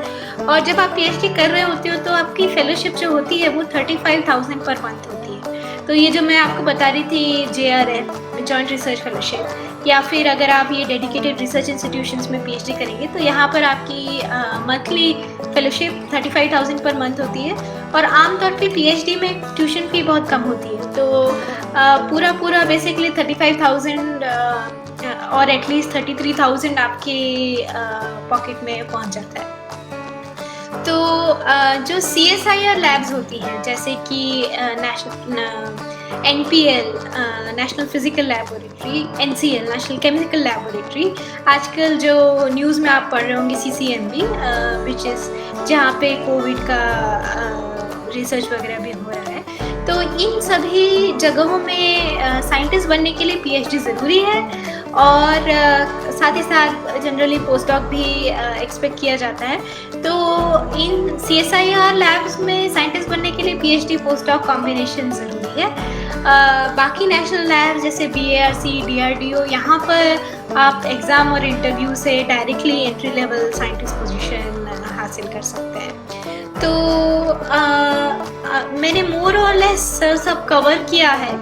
और जब आप पीएचडी कर रहे होते हो तो आपकी फेलोशिप जो होती है वो 35,000 पर मंथ होती है। तो ये जो मैं आपको बता रही थी JRF, जॉइंट रिसर्च फेलोशिप, या फिर अगर आप ये डेडिकेटेड रिसर्च इंस्टीट्यूशंस में पीएचडी करेंगे तो यहाँ पर आपकी मंथली फेलोशिप 35,000 पर मंथ होती है। और आमतौर पे पीएचडी में ट्यूशन फी बहुत कम होती है, तो पूरा बेसिकली 35,000 और एटलीस्ट 33,000 आपके पॉकेट में पहुंच जाता है। तो जो CSIR लैब्स होती हैं, जैसे कि NPL national physical laboratory, NCL national chemical laboratory, आजकल जो न्यूज़ में आप पढ़ रहे होंगे CCMB, विच इज़ जहाँ पे कोविड का रिसर्च वगैरह भी हो रहा है। तो इन सभी जगहों में साइंटिस्ट बनने के लिए पीएचडी ज़रूरी है, और साथ ही साथ जनरली पोस्ट डॉक भी एक्सपेक्ट किया जाता है। तो इन CSIR लैब्स में साइंटिस्ट बनने के लिए पीएचडी पोस्ट डॉक कॉम्बिनेशन ज़रूरी है। बाकी नेशनल लैब्स जैसे BARC, DRDO, यहाँ पर आप एग्ज़ाम और इंटरव्यू से directly entry level scientist position हासिल कर सकते हैं। तो मैंने मोर और लेस सब कवर किया है।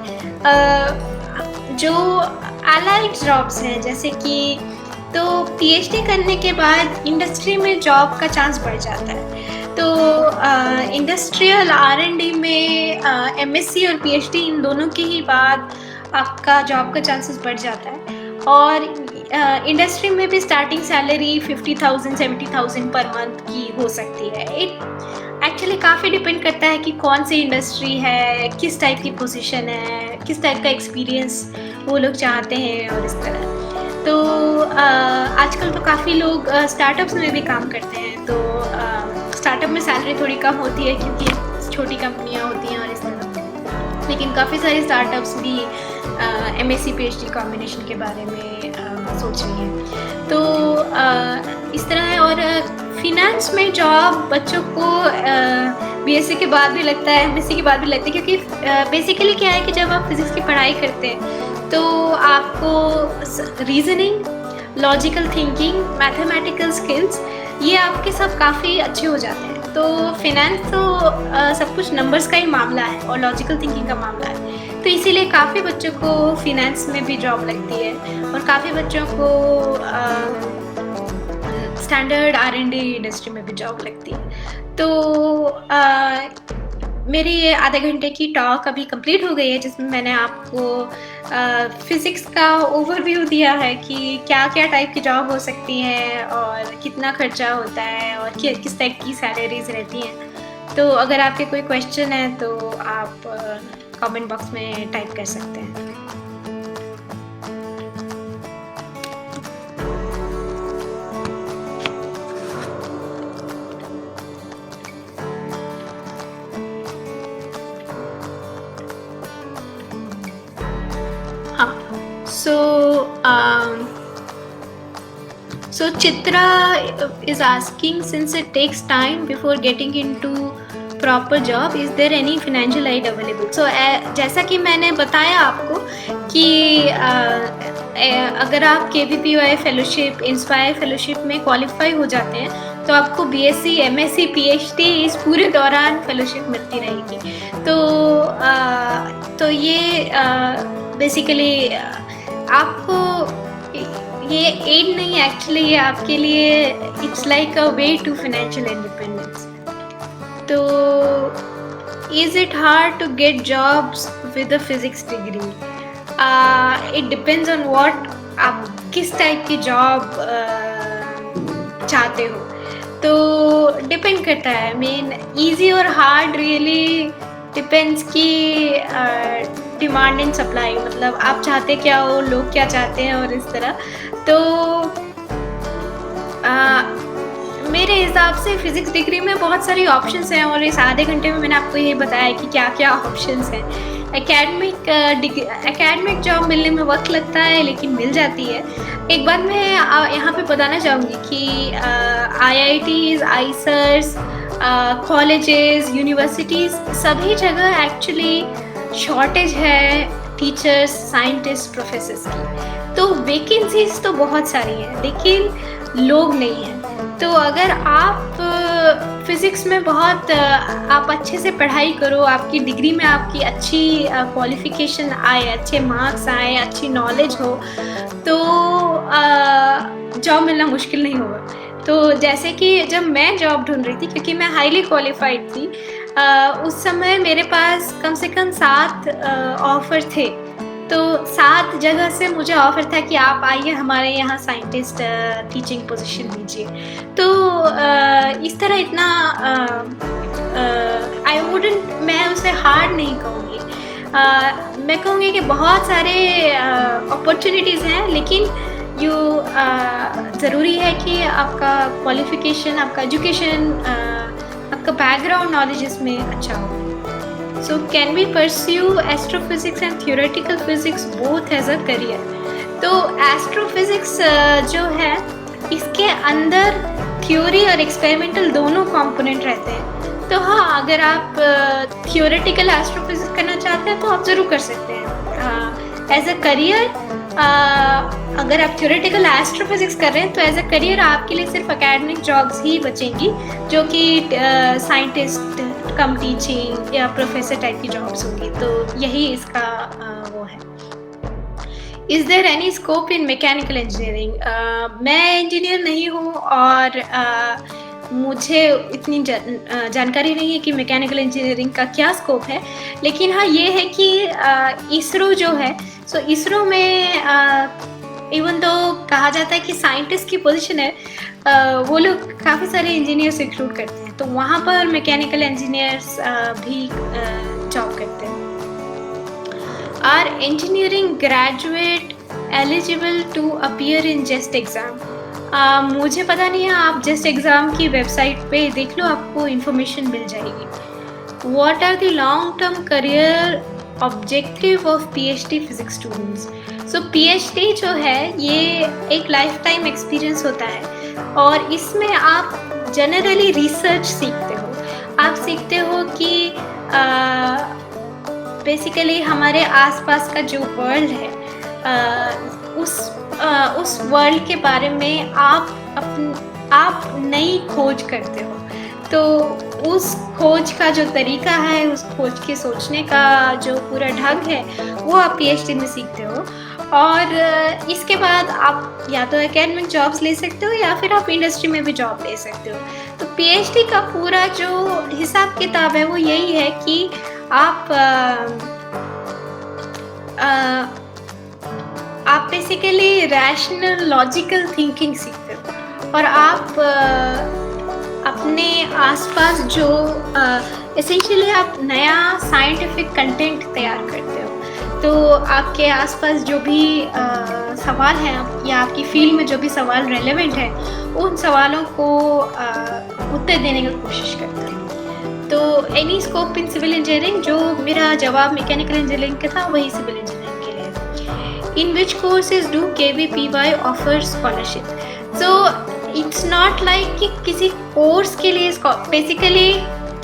जो अलाइड जॉब्स हैं, जैसे कि तो पीएचडी करने के बाद इंडस्ट्री में जॉब का चांस बढ़ जाता है। तो इंडस्ट्रियल R&D में MSc और PhD इन दोनों के ही बाद आपका जॉब का चांसेस बढ़ जाता है। और इंडस्ट्री में भी स्टार्टिंग सैलरी 50,000 70,000 पर मंथ की हो सकती है। इट एक्चुअली काफ़ी डिपेंड करता है कि कौन सी इंडस्ट्री है, किस टाइप की पोजीशन है, किस टाइप का एक्सपीरियंस वो लोग चाहते हैं, और इस तरह। तो आजकल तो काफ़ी लोग स्टार्टअप्स में भी काम करते हैं। तो स्टार्टअप में सैलरी थोड़ी कम होती है क्योंकि छोटी कंपनियां होती हैं और इस तरह, लेकिन काफ़ी सारे स्टार्टअप्स भी MSc PhD कॉम्बिनेशन के बारे में सोच रही हैं। तो इस तरह है। और फिनेंस में जॉब बच्चों को BSc के बाद भी लगता है, MSc के बाद भी लगता है, क्योंकि बेसिकली क्या है कि जब आप फिज़िक्स की पढ़ाई करते हैं तो आपको reasoning, logical thinking, mathematical skills ये आपके सब काफ़ी अच्छे हो जाते हैं। तो फिनेंस तो सब कुछ नंबर्स का ही मामला है और लॉजिकल थिंकिंग का मामला है। तो इसीलिए काफ़ी बच्चों को फिनेंस में भी जॉब लगती है, और काफ़ी बच्चों को स्टैंडर्ड R&D इंडस्ट्री में भी जॉब लगती है। तो मेरी ये आधे घंटे की टॉक अभी कंप्लीट हो गई है, जिसमें मैंने आपको फिज़िक्स का ओवरव्यू दिया है कि क्या क्या टाइप की जॉब हो सकती हैं और कितना खर्चा होता है और किस टाइप की सैलरीज रहती हैं। तो अगर आपके कोई क्वेश्चन है तो आप कमेंट बॉक्स में टाइप कर सकते हैं। So Chitra is asking, since it takes time before getting into proper job, is there any financial aid available? So जैसा कि मैंने बताया आपको कि अगर आप KVPY फेलोशिप, इंस्पायर फेलोशिप में क्वालिफाई हो जाते हैं तो आपको BSc, MSc, PhD इस पूरे दौरान फेलोशिप मिलती रहेगी। तो ये बेसिकली आपको ये एड नहीं, एक्चुअली ये आपके लिए it's like a way to financial independence. तो is it hard to get jobs with a physics degree? It depends on what, आप किस टाइप की जॉब चाहते हो, तो डिपेंड करता है। मीन ईजी और हार्ड रियली डिपेंड्स कि डिमांड एंड सप्लाई, मतलब आप चाहते क्या हो, लोग क्या चाहते हैं और इस तरह। तो मेरे हिसाब से फ़िज़िक्स डिग्री में बहुत सारी ऑप्शंस हैं और इस आधे घंटे में मैंने आपको ये बताया कि क्या क्या ऑप्शंस हैं। एकेडमिक जॉब मिलने में वक्त लगता है लेकिन मिल जाती है। एक बात मैं यहाँ पे बताना चाहूँगी कि IITs, आइसर्स, कॉलेजेस, यूनिवर्सिटीज़, सभी जगह एक्चुअली शॉर्टेज है टीचर्स, साइंटिस्ट, प्रोफेसर्स की। तो वैकेंसीज तो बहुत सारी हैं लेकिन लोग नहीं हैं। तो अगर आप फिज़िक्स में बहुत आप अच्छे से पढ़ाई करो, आपकी डिग्री में आपकी अच्छी क्वालिफ़िकेशन आए, अच्छे मार्क्स आए, अच्छी नॉलेज हो, तो जॉब मिलना मुश्किल नहीं होगा। तो जैसे कि जब मैं जॉब ढूंढ रही थी, क्योंकि मैं हाईली क्वालिफाइड थी, उस समय मेरे पास कम से कम 7 ऑफ़र थे। तो 7 जगह से मुझे ऑफ़र था कि आप आइए हमारे यहाँ साइंटिस्ट टीचिंग पोजीशन लीजिए। तो इस तरह इतना मैं उसे हार्ड नहीं कहूँगी। मैं कहूँगी कि बहुत सारे अपॉर्चुनिटीज़ हैं, लेकिन ज़रूरी है कि आपका क्वालिफ़िकेशन, आपका एजुकेशन, आपका बैकग्राउंड नॉलेज इसमें अच्छा हो। So can we pursue astrophysics and theoretical physics both as a career? तो एस्ट्रोफिज़िक्स जो है, इसके अंदर थ्योरी और एक्सपेरिमेंटल दोनों कंपोनेंट रहते हैं। तो हाँ, अगर आप थियोरेटिकल एस्ट्रोफिज़िक्स करना चाहते हैं तो आप ज़रूर कर सकते हैं एज अ करियर। अगर आप थियोरेटिकल एस्ट्रोफिज़िक्स कर रहे हैं तो एज अ करियर आपके लिए सिर्फ एकेडमिक जॉब्स ही बचेंगी, जो कि साइंटिस्ट कम टीचिंग या प्रोफेसर टाइप की जॉब्स होंगी। तो यही इसका वो है। Is there any scope in mechanical engineering? मैं इंजीनियर नहीं हूँ और मुझे इतनी जानकारी नहीं है कि मैकेनिकल इंजीनियरिंग का क्या स्कोप है, लेकिन हाँ ये है कि इसरो जो है, सो इसरो में इवन तो कहा जाता है कि साइंटिस्ट की पोजीशन है, वो लोग काफ़ी सारे इंजीनियर्स रिक्रूट करते हैं, तो वहाँ पर मैकेनिकल इंजीनियर्स भी जॉब करते हैं। Are engineering graduate eligible to appear in JEST exam? मुझे पता नहीं है, आप जेस्ट एग्ज़ाम की वेबसाइट पे देख लो, आपको इन्फॉर्मेशन मिल जाएगी। What are the long term career objective of PhD physics students? So PhD जो है ये एक लाइफ टाइम एक्सपीरियंस होता है और इसमें आप जनरली रिसर्च सीखते हो। आप सीखते हो कि बेसिकली हमारे आसपास का जो वर्ल्ड है, उस वर्ल्ड के बारे में आप नई खोज करते हो। तो उस खोज का जो तरीका है, उस खोज के सोचने का जो पूरा ढंग है, वो आप PhD में सीखते हो। और इसके बाद आप या तो एकेडमिक जॉब्स ले सकते हो या फिर आप इंडस्ट्री में भी जॉब ले सकते हो। तो PhD का पूरा जो हिसाब किताब है वो यही है कि आप बेसिकली रैशनल लॉजिकल थिंकिंग सीखते हो और आप अपने आसपास जो एसेंशियली आप नया साइंटिफिक कंटेंट तैयार करते हो। तो आपके आसपास जो भी सवाल हैं या आपकी फील्ड में जो भी सवाल रेलेवेंट है, उन सवालों को उत्तर देने की कोशिश करते हैं। तो any scope in civil engineering, जो मेरा जवाब मैकेनिकल इंजीनियरिंग का था वही सिविल इंजीनियरिंग के लिए। In which courses do KVPY offer scholarship? So it's not like कि किसी कोर्स के लिए बेसिकली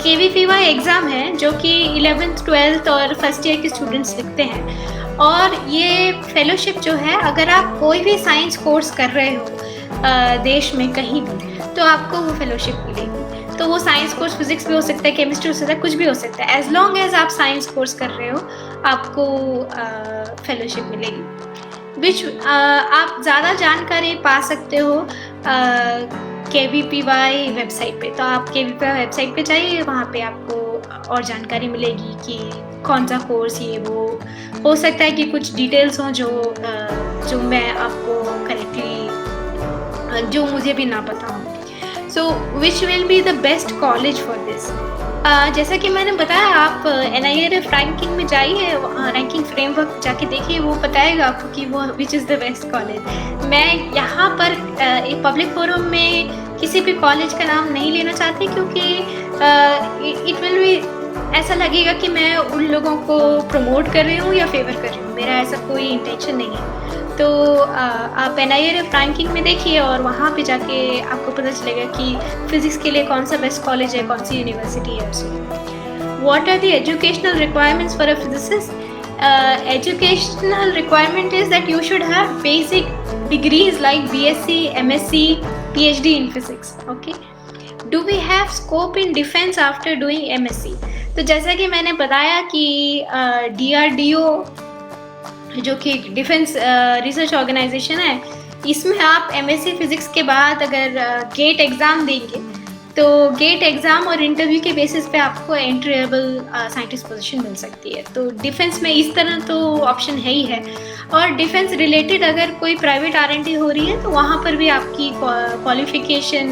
KVPY एग्ज़ाम है जो कि 11th 12th और फर्स्ट ईयर के स्टूडेंट्स लिखते हैं। और ये फेलोशिप जो है, अगर आप कोई भी साइंस कोर्स कर रहे हो देश में कहीं भी, तो आपको वो फेलोशिप मिलेगी। तो वो साइंस कोर्स फिजिक्स भी हो सकता है, केमिस्ट्री हो सकता है, कुछ भी हो सकता है। एज लॉन्ग एज आप साइंस कोर्स कर रहे हो आपको फेलोशिप मिलेगी। विच आप ज़्यादा जानकारी पा सकते हो KVPY वेबसाइट पे। तो आप KVPY वेबसाइट पे जाइए, वहाँ पे आपको और जानकारी मिलेगी कि कौन सा कोर्स ये वो। हो सकता है कि कुछ डिटेल्स हों जो मैं आपको करेक्टली जो मुझे भी ना पता हो। So which will be the best college for this. जैसा कि मैंने बताया, आप NIRF रैंकिंग में जाइए, रैंकिंग फ्रेमवर्क जाके देखिए, वो बताएगा आपको कि वो which is the best college. मैं यहाँ पर एक पब्लिक फोरम में किसी भी कॉलेज का नाम नहीं लेना चाहती, क्योंकि इट विल बी ऐसा लगेगा कि मैं उन लोगों को प्रमोट कर रही हूँ या फेवर कर रही हूँ। मेरा ऐसा कोई इंटेंशन नहीं है। तो आप NIRF रैंकिंग में देखिए और वहाँ पे जाके आपको पता चलेगा कि फिज़िक्स के लिए कौन सा बेस्ट कॉलेज है, कौन सी यूनिवर्सिटी है। What are the educational requirements for a physicist? Educational requirement is that you should have basic degrees like BSc, MSc, PhD in physics. Okay. Do we have scope in defense after doing MSc? तो जैसा कि मैंने बताया कि DRDO जो कि डिफेंस रिसर्च ऑर्गेनाइजेशन है, इसमें आप MSc फिज़िक्स के बाद अगर गेट एग्ज़ाम देंगे, तो गेट एग्ज़ाम और इंटरव्यू के बेसिस पे आपको एंट्रीएबल साइंटिस्ट पोजीशन मिल सकती है। तो डिफेंस में इस तरह तो ऑप्शन है ही है। और डिफेंस रिलेटेड अगर कोई प्राइवेट R&D हो रही है, तो वहाँ पर भी आपकी क्वालिफिकेशन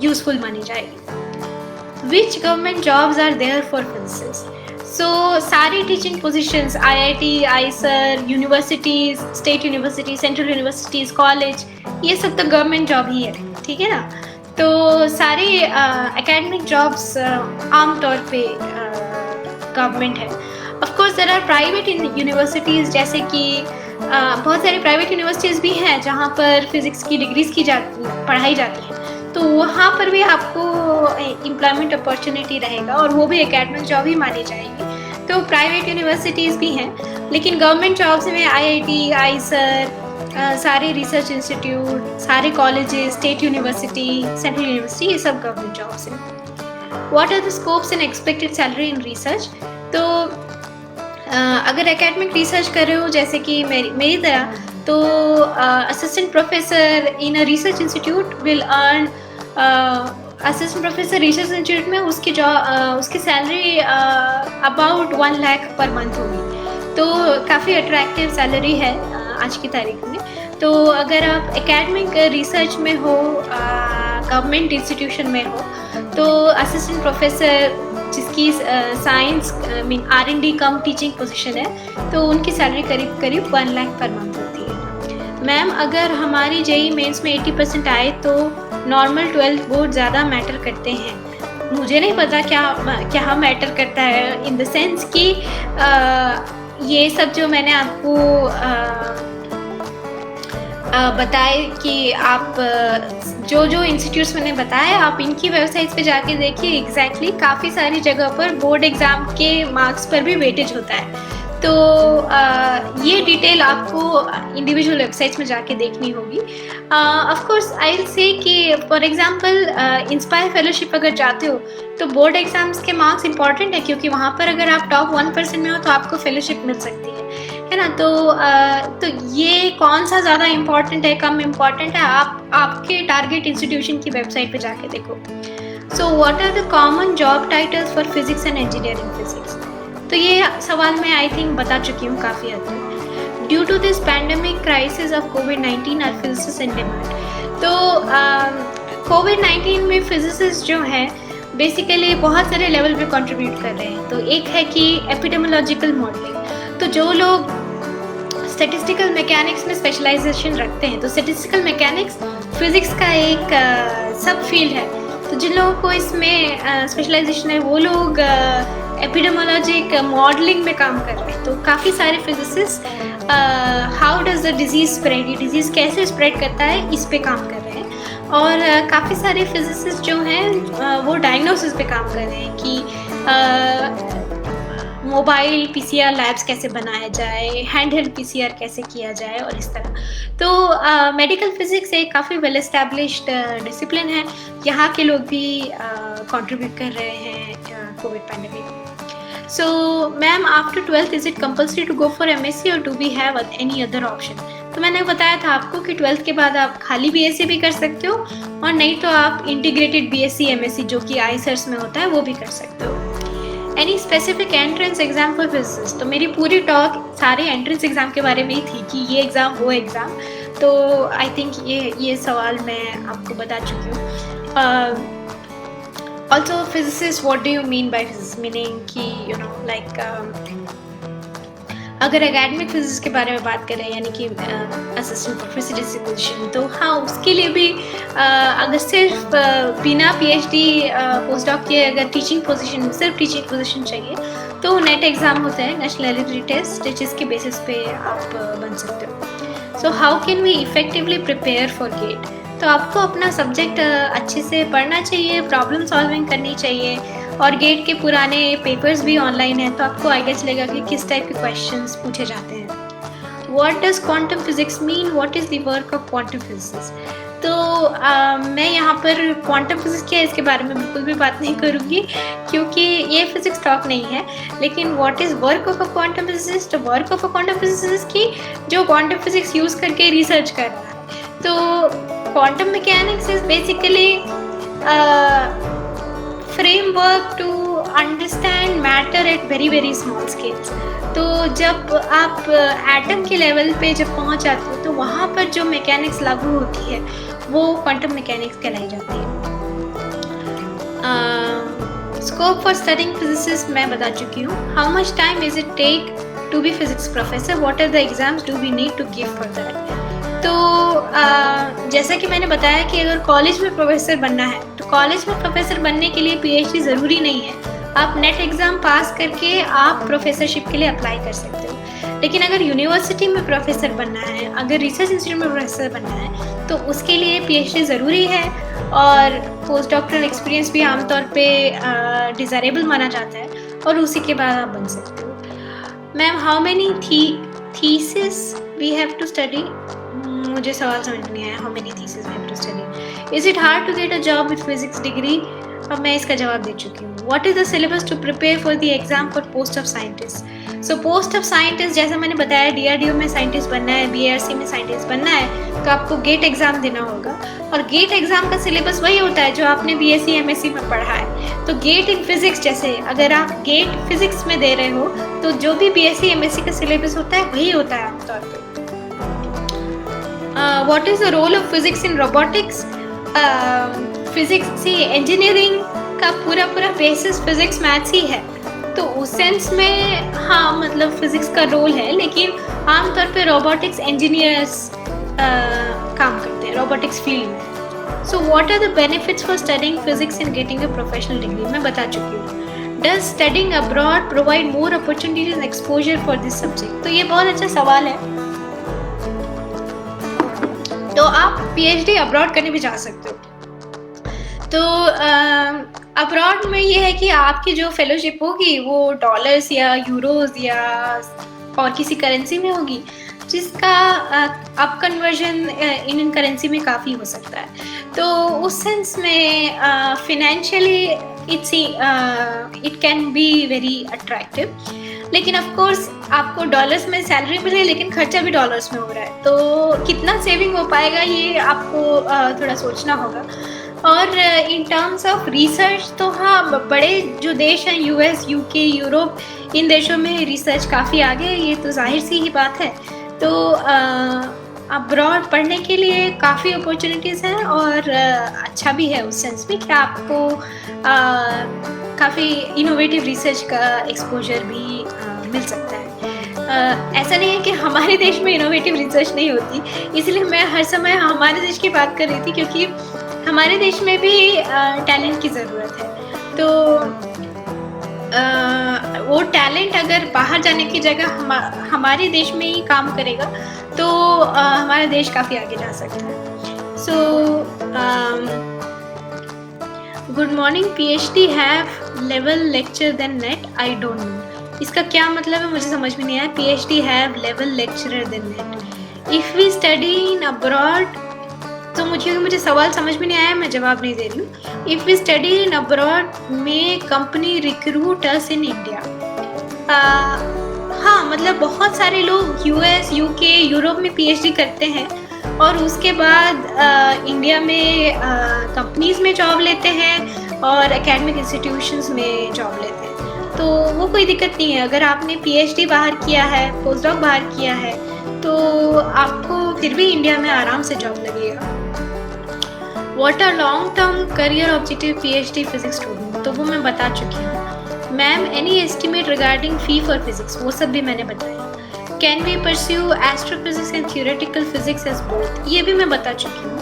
यूज़फुल मानी जाएगी। Which government jobs are there for physicist? So सारी teaching positions, IIT, IISER, universities, state university, central universities, college, ये सब तो गवर्नमेंट जॉब ही है, ठीक है ना। तो सारी एकेडमिक जॉब्स आमतौर पे गवर्नमेंट है। Of course there are private universities, जैसे कि बहुत सारी प्राइवेट यूनिवर्सिटीज़ भी हैं जहाँ पर फिज़िक्स की डिग्रीज़ पढ़ाई जाती है। तो वहाँ पर भी आपको एम्प्लॉयमेंट अपॉर्चुनिटी रहेगा और वो भी एकेडमिक जॉब ही मानी जाएगी। तो प्राइवेट यूनिवर्सिटीज़ भी हैं, लेकिन गवर्नमेंट जॉब्स में IIT, IISER, सारे रिसर्च इंस्टीट्यूट, सारे colleges, state university, central university, ये सब गवर्नमेंट जॉब्स हैं। What are the scopes and expected salary in research? तो अगर एकेडमिक रिसर्च कर रहे हो जैसे कि मेरी तरह, तो assistant professor in a research institute will earn, assistant professor research institute में उसकी salary about 1 lakh per month होगी। तो काफ़ी अट्रैक्टिव सैलरी है आज की तारीख में। तो अगर आप एकेडमिक रिसर्च में हो, गवर्नमेंट इंस्टीट्यूशन में हो, तो असिस्टेंट प्रोफेसर जिसकी साइंस मीन R&D कम टीचिंग पोजीशन है, तो उनकी सैलरी करीब करीब 1 लाख पर मंथ होती है। मैम, अगर हमारी JEE मेंस में 80% आए तो नॉर्मल 12th बोर्ड ज़्यादा मैटर करते हैं। मुझे नहीं पता क्या मैटर करता है, इन द सेंस कि ये सब जो मैंने आपको बताए कि आप जो इंस्टीट्यूट्स मैंने बताया, आप इनकी वेबसाइट्स पे जाके देखिए। एग्जैक्टली काफ़ी सारी जगह पर बोर्ड एग्ज़ाम के मार्क्स पर भी वेटेज होता है। तो ये डिटेल आपको इंडिविजुअल वेबसाइट्स में जाके देखनी होगी। Of course I will say कि फॉर एग्जांपल इंस्पायर फेलोशिप अगर जाते हो तो बोर्ड एग्जाम्स के मार्क्स इंपॉर्टेंट है, क्योंकि वहाँ पर अगर आप टॉप 1% में हो तो आपको फेलोशिप मिल सकती है ना। तो ये कौन सा ज़्यादा इम्पॉर्टेंट है, कम इम्पॉर्टेंट है, आपके टारगेट इंस्टीट्यूशन की वेबसाइट पे जाके देखो। So what are the common job titles for physics and engineering physics? तो ये सवाल मैं आई थिंक बता चुकी हूँ काफ़ी हद तक। Due to this pandemic crisis of कोविड-19 आर फिजिसिस्ट इन डिमांड। तो कोविड-19 में फिजिसिस्ट जो हैं बेसिकली बहुत सारे लेवल पे कंट्रीब्यूट कर रहे हैं। तो एक है कि एपिडेमियोलॉजिकल मॉडलिंग, तो जो लोग स्टैटिस्टिकल मैकेनिक्स में स्पेशलाइजेशन रखते हैं, तो स्टैटिस्टिकल मैकेनिक्स फिजिक्स का एक सब फील्ड है। तो जिन लोगों को इसमें स्पेशलाइजेशन है वो लोग एपिडेमोलॉजिक मॉडलिंग में काम कर रहे हैं। तो काफ़ी सारे physicist how does the disease spread, ये डिजीज़ कैसे स्प्रेड करता है, इस पे काम कर रहे हैं। और काफ़ी सारे फिजिसिस्ट जो हैं वो डायग्नोसिस पे काम कर रहे हैं कि मोबाइल पीसीआर लैब्स कैसे बनाया जाए, हैंड हेल्ड पीसीआर कैसे किया जाए और इस तरह। तो मेडिकल फिजिक्स एक काफ़ी वेल एस्टैब्लिश्ड डिसिप्लिन है। यहाँ के लोग भी कंट्रीब्यूट कर रहे हैं Covid pandemic. So, ma'am, after 12th, is it compulsory to go for MSc or do we have any other option? तो मैंने बताया था आपको कि 12th के बाद आप खाली BSc भी कर सकते हो और नहीं तो आप इंटीग्रेटेड BSc MSc जो कि ICERS में होता है वो भी कर सकते हो। Any specific entrance exam for physicists? तो मेरी पूरी टॉक सारे एंट्रेंस एग्ज़ाम के बारे में ही थी कि ये एग्ज़ाम वो एग्ज़ाम। तो आई थिंक ये सवाल मैं आपको बता चुकी हूँ। Also, physicist, what do you mean by physicist? Meaning कि like अगर एकेडमिक फिजिक्स के बारे में बात करें यानी कि असिस्टेंट प्रोफेसर जैसी पोजीशन, तो हाँ उसके लिए भी अगर सिर्फ बिना PhD पोस्ट डॉक के अगर टीचिंग पोजीशन, सिर्फ टीचिंग पोजीशन चाहिए तो नेट एग्ज़ाम होता है, नेशनल एलिजिबिलिटी टेस्ट, जिसके बेसिस पे आप बन सकते हो। So how can we effectively prepare for GATE? तो आपको अपना सब्जेक्ट अच्छे से पढ़ना चाहिए, प्रॉब्लम सॉल्विंग करनी चाहिए और गेट के पुराने पेपर्स भी ऑनलाइन हैं तो आपको आइडिया चलेगा कि किस टाइप के क्वेश्चंस पूछे जाते हैं। What does quantum physics mean, what is the work of quantum physics? तो मैं यहाँ पर क्वांटम फिजिक्स क्या है इसके बारे में बिल्कुल भी बात नहीं करूँगी क्योंकि ये फिजिक्स टॉक नहीं है। लेकिन what is work of a quantum physicist? Work of a quantum physicist की जो क्वांटम फिजिक्स यूज़ करके रिसर्च कर रहा है। तो quantum mechanics is basically framework to understand matter at very very small scales। तो जब आप एटम के लेवल पे जब पहुंच जाते हो तो वहाँ पर जो मैकेनिक्स लागू होती है वो क्वांटम मैकेनिक्स कहलाई जाती है। स्कोप फॉर स्टडिंग फिजिसिस्ट मैं बता चुकी हूँ। How much time is it take to be physics professor, what are the exams do we need to give for that? तो जैसा कि मैंने बताया कि अगर कॉलेज में प्रोफेसर बनना है तो कॉलेज में प्रोफेसर बनने के लिए PhD ज़रूरी नहीं है। आप नेट एग्ज़ाम पास करके आप प्रोफेसरशिप के लिए अप्लाई कर सकते हो। लेकिन अगर यूनिवर्सिटी में प्रोफेसर बनना है, अगर रिसर्च इंस्टीट्यूट में प्रोफेसर बनना है तो उसके लिए PhD ज़रूरी है और पोस्ट डॉक्टरल एक्सपीरियंस भी आमतौर पे डिज़ायरेबल माना जाता है और उसी के बाद आप बन सकते हो। Ma'am, how many thesis we have to study? मुझे सवाल समझ नहीं आया। How many thesis we have to study? Is it hard to get a job with physics degree? अब मैं इसका जवाब दे चुकी हूँ। What is the syllabus to prepare for the exam for post of scientist? So post of scientist जैसा मैंने बताया DRDO में साइंटिस्ट बनना है, BARC में साइंटिस्ट बनना है तो आपको गेट एग्जाम देना होगा और गेट एग्जाम का सिलेबस वही होता है जो आपने BSc MSc में पढ़ा है। तो गेट इन फिजिक्स जैसे अगर आप गेट फिजिक्स में दे रहे हो तो जो भी BSc MSc का सिलेबस होता है वही होता है आमतौर पर। What is the role of physics in robotics? Physics he engineering का पूरा बेसिस फिजिक्स मैथ्स ही है तो उस सेंस में हाँ मतलब फिजिक्स का रोल है, लेकिन आमतौर पे रोबोटिक्स इंजीनियर्स काम करते हैं रोबोटिक्स फील्ड में। So what are the benefits for studying physics and getting a professional degree? मैं बता चुकी हूँ। Does studying abroad provide more opportunities and exposure for this subject? तो ये बहुत अच्छा सवाल है। तो आप PhD अब्रॉड करने भी जा सकते हो। तो अब्रॉड में ये है कि आपकी जो फेलोशिप होगी वो डॉलर्स या यूरोज या और किसी करेंसी में होगी जिसका अब कन्वर्जन इंडियन करेंसी में काफ़ी हो सकता है। तो उस सेंस में financially it can be very attractive. लेकिन ऑफ कोर्स आपको डॉलर्स में सैलरी मिले लेकिन खर्चा भी डॉलर्स में हो रहा है तो कितना सेविंग हो पाएगा ये आपको थोड़ा सोचना होगा। और इन टर्म्स ऑफ रिसर्च तो हाँ बड़े जो देश हैं US UK यूरोप इन देशों में रिसर्च काफ़ी आगे है, ये तो जाहिर सी ही बात है। तो अब्रॉड पढ़ने के लिए काफ़ी अपॉर्चुनिटीज़ हैं और अच्छा भी है उस सेंस में कि आपको काफ़ी इनोवेटिव रिसर्च का एक्सपोजर भी मिल सकता है। ऐसा नहीं है कि हमारे देश में इनोवेटिव रिसर्च नहीं होती, इसलिए मैं हर समय हमारे देश की बात कर रही थी क्योंकि हमारे देश में भी टैलेंट की ज़रूरत है। तो वो टैलेंट अगर बाहर जाने की जगह हमारे देश में ही काम करेगा तो हमारा देश काफ़ी आगे जा सकता है। So good morning, PhD have level lecture then NET, I don't know. इसका क्या मतलब है मुझे समझ में नहीं आया। PhD have level lecturer then NET. If we study in abroad, तो मुझे सवाल समझ में नहीं आया, मैं जवाब नहीं दे रही हूँ। If we study in abroad में company recruit us in India. हाँ, मतलब बहुत सारे लोग US, UK, यूरोप में PhD करते हैं और उसके बाद इंडिया में कंपनीज में जॉब लेते हैं और एकेडमिक इंस्टीट्यूशंस में जॉब लेते हैं। तो वो कोई दिक्कत नहीं है। अगर आपने PhD बाहर किया है, पोस्ट डॉक बाहर किया है, तो आपको फिर भी इंडिया में आराम से जॉब लगेगा। What are long term career objective PhD physics student, तो वो मैं बता चुकी हूँ। Ma'am any estimate regarding fee for physics, वो सब भी मैंने बताया। Can we pursue astrophysics and theoretical physics as both, ये भी मैं बता चुकी हूँ।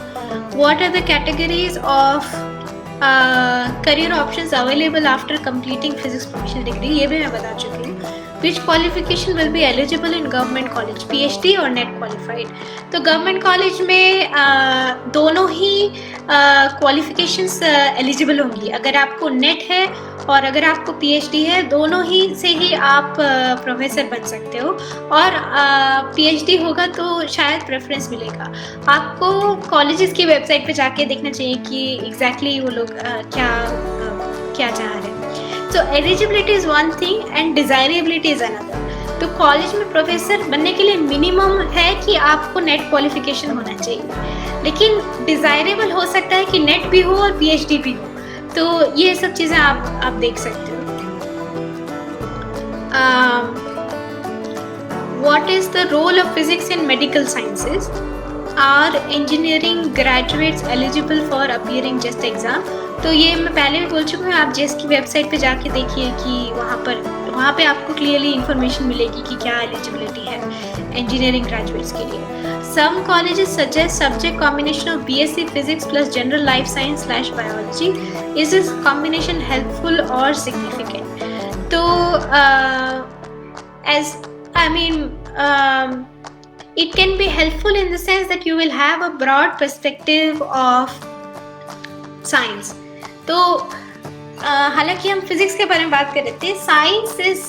What are the categories of career options available after completing physics professional degree, ये भी मैं बता चुकी हूँ। Which qualification will be eligible in government college, PhD और नेट क्वालिफाइड। तो गवर्नमेंट कॉलेज में दोनों ही क्वालिफिकेशंस एलिजिबल होंगी। अगर आपको नेट है और अगर आपको PhD है, दोनों ही से ही आप प्रोफेसर बन सकते हो। और PhD होगा तो शायद प्रेफरेंस मिलेगा। आपको कॉलेजेस की वेबसाइट पे जाके देखना चाहिए कि एग्जैक्टली वो लोग क्या चाह रहे हैं। So eligibility is one thing and desirability is another. तो कॉलेज में प्रोफेसर बनने के लिए मिनिमम है कि आपको नेट क्वालिफिकेशन होना चाहिए, लेकिन डिज़ायरेबल हो सकता है कि नेट भी हो और PhD भी हो। तो ये सब चीज़ें आप देख सकते हो। What is the role of physics in medical sciences? Are engineering graduates eligible for appearing JEST exam? तो ये मैं पहले भी बोल चुकी हूँ। आप JEST की वेबसाइट पे जाके देखिए कि वहाँ पे आपको क्लियरली इन्फॉर्मेशन मिलेगी कि क्या एलिजिबिलिटी है इंजीनियरिंग ग्रेजुएट्स के लिए। Some colleges suggest subject combination of BSc physics plus general life science / biology. Is this combination helpful और सिग्निफिकेंट? तो as I mean it can be helpful in the sense that you will have a broad perspective of science. तो हालांकि हम फिजिक्स के बारे में बात कर रहे थे, science is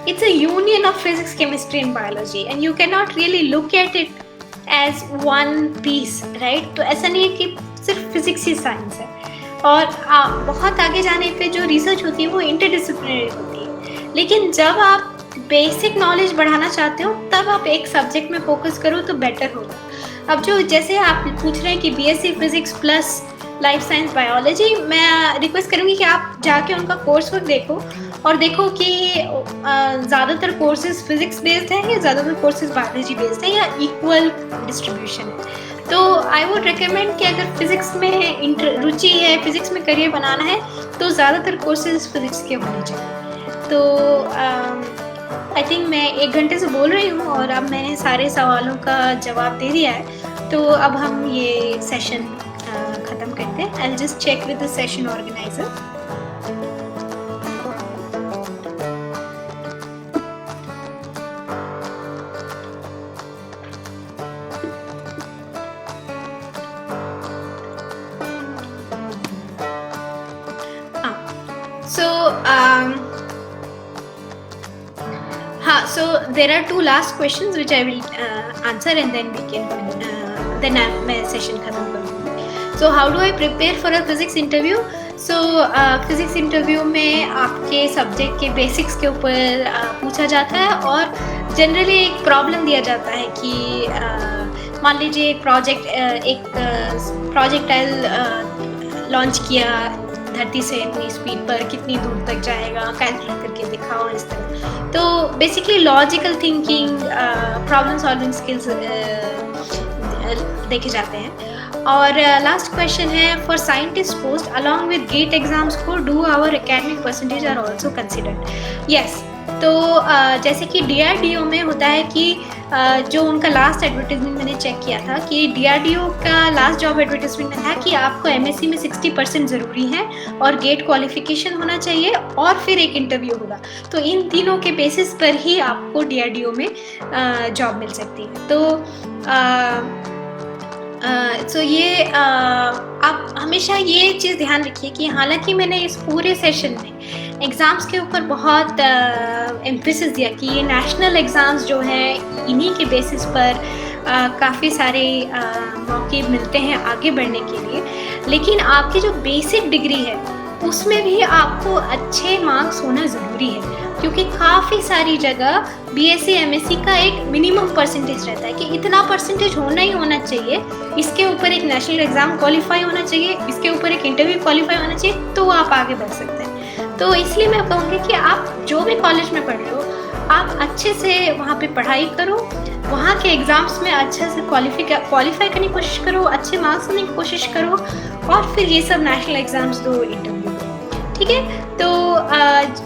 it's a union of physics, chemistry and biology and you cannot really look at it as one piece, right? तो ऐसा नहीं है कि सिर्फ फिजिक्स ही साइंस है। और बहुत आगे जाने पे जो रिसर्च होती है वो इंटरडिसिप्लिनरी होती है। लेकिन जब आप बेसिक नॉलेज बढ़ाना चाहते हो तब आप एक सब्जेक्ट में फोकस करो तो बेटर होगा। अब जो जैसे आप पूछ रहे हैं कि BSc physics plus life science biology, मैं रिक्वेस्ट करूँगी कि आप जाके उनका कोर्स वर्क देखो और देखो कि ज़्यादातर कोर्सेज फिजिक्स बेस्ड हैं या ज़्यादातर कोर्सेज बायोलॉजी बेस्ड हैं या इक्वल डिस्ट्रीब्यूशन है। तो आई वुड रिकमेंड कि अगर फिजिक्स में रुचि है, फिजिक्स में करियर बनाना है, तो ज़्यादातर कोर्सेज फिजिक्स के होने चाहिए। तो आई थिंक मैं 1 घंटे से बोल रही हूँ और अब मैंने सारे सवालों का जवाब दे दिया है। तो अब हम ये सेशन ख़त्म करते हैं। I will just check with the session organizer. So there are 2 last questions which I will answer and then we can मैं session खत्म करूँगी। So how do I prepare for a physics interview? So physics interview में आपके सब्जेक्ट के बेसिक्स के ऊपर पूछा जाता है और जनरली एक प्रॉब्लम दिया जाता है कि मान लीजिए एक प्रोजेक्टाइल लॉन्च किया धरती से इतनी स्पीड पर कितनी दूर तक जाएगा, कैलकुलेट करके दिखाओ इस तरह। तो basically logical thinking, problem solving skills देखे जाते हैं। और लास्ट क्वेश्चन है, for scientist post along with GATE exam score do our academic percentage are also considered? Yes. तो जैसे कि DRDO में होता है कि जो उनका लास्ट एडवर्टाइजमेंट मैंने चेक किया था कि डीआरडीओ का लास्ट जॉब एडवर्टाइजमेंट में था कि आपको एमएससी में 60% ज़रूरी है और गेट क्वालिफिकेशन होना चाहिए और फिर एक इंटरव्यू होगा। तो इन तीनों के बेसिस पर ही आपको डीआरडीओ में जॉब मिल सकती है। तो ये आप हमेशा ये चीज़ ध्यान रखिए कि हालांकि मैंने इस पूरे सेशन में एग्ज़ाम्स के ऊपर बहुत एम्फेसिस दिया कि ये नेशनल एग्ज़ाम्स जो हैं इन्हीं के बेसिस पर काफ़ी सारे मौके मिलते हैं आगे बढ़ने के लिए, लेकिन आपकी जो बेसिक डिग्री है उसमें भी आपको अच्छे मार्क्स होना ज़रूरी है, क्योंकि काफ़ी सारी जगह बीएससी एमएससी का एक मिनिमम परसेंटेज रहता है कि इतना परसेंटेज होना ही होना चाहिए, इसके ऊपर एक नेशनल एग्ज़ाम क्वालिफाई होना चाहिए, इसके ऊपर एक इंटरव्यू क्वालिफाई होना चाहिए, तो आप आगे बढ़ सकते हैं। तो इसलिए मैं कहूँगी कि आप जो भी कॉलेज में पढ़ रहे हो आप अच्छे से वहाँ पे पढ़ाई करो, वहाँ के एग्ज़ाम्स में अच्छे से क्वालिफाई करने की कोशिश करो, अच्छे मार्क्स करने की कोशिश करो और फिर ये सब नेशनल एग्ज़ाम्स दो, इंटरव्यू दो, ठीक है। तो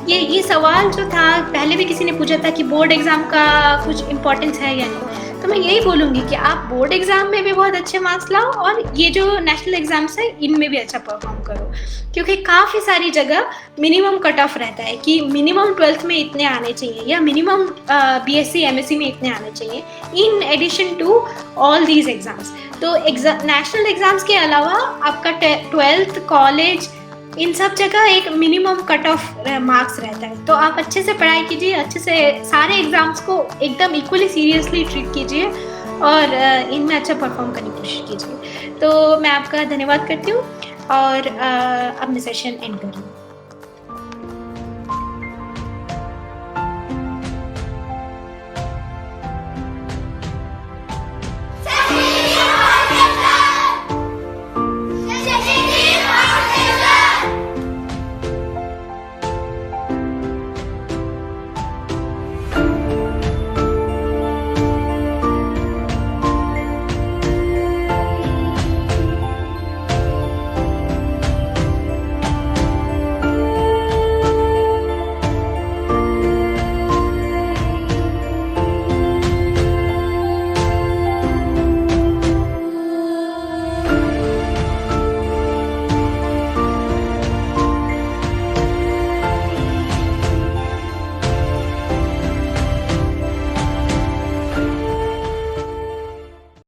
ये सवाल जो था पहले भी किसी ने पूछा था कि बोर्ड एग्ज़ाम का कुछ इम्पोर्टेंस है या नहीं, तो मैं यही बोलूँगी कि आप बोर्ड एग्ज़ाम में भी बहुत अच्छे मार्क्स लाओ और ये जो नेशनल एग्ज़ाम्स है इनमें भी अच्छा परफॉर्म करो, क्योंकि काफ़ी सारी जगह मिनिमम कट ऑफ रहता है कि मिनिमम 12th में इतने आने चाहिए या मिनिमम बीएससी एमएससी में इतने आने चाहिए in addition to all these exams. तो नेशनल एग्ज़ाम्स के अलावा आपका 12th कॉलेज इन सब जगह एक मिनिमम कट ऑफ मार्क्स रहता है। तो आप अच्छे से पढ़ाई कीजिए, अच्छे से सारे एग्ज़ाम्स को एकदम इक्वली सीरियसली ट्रीट कीजिए और इनमें अच्छा परफॉर्म करने की कोशिश कीजिए। तो मैं आपका धन्यवाद करती हूँ और अब मैं सेशन एंड करूँ।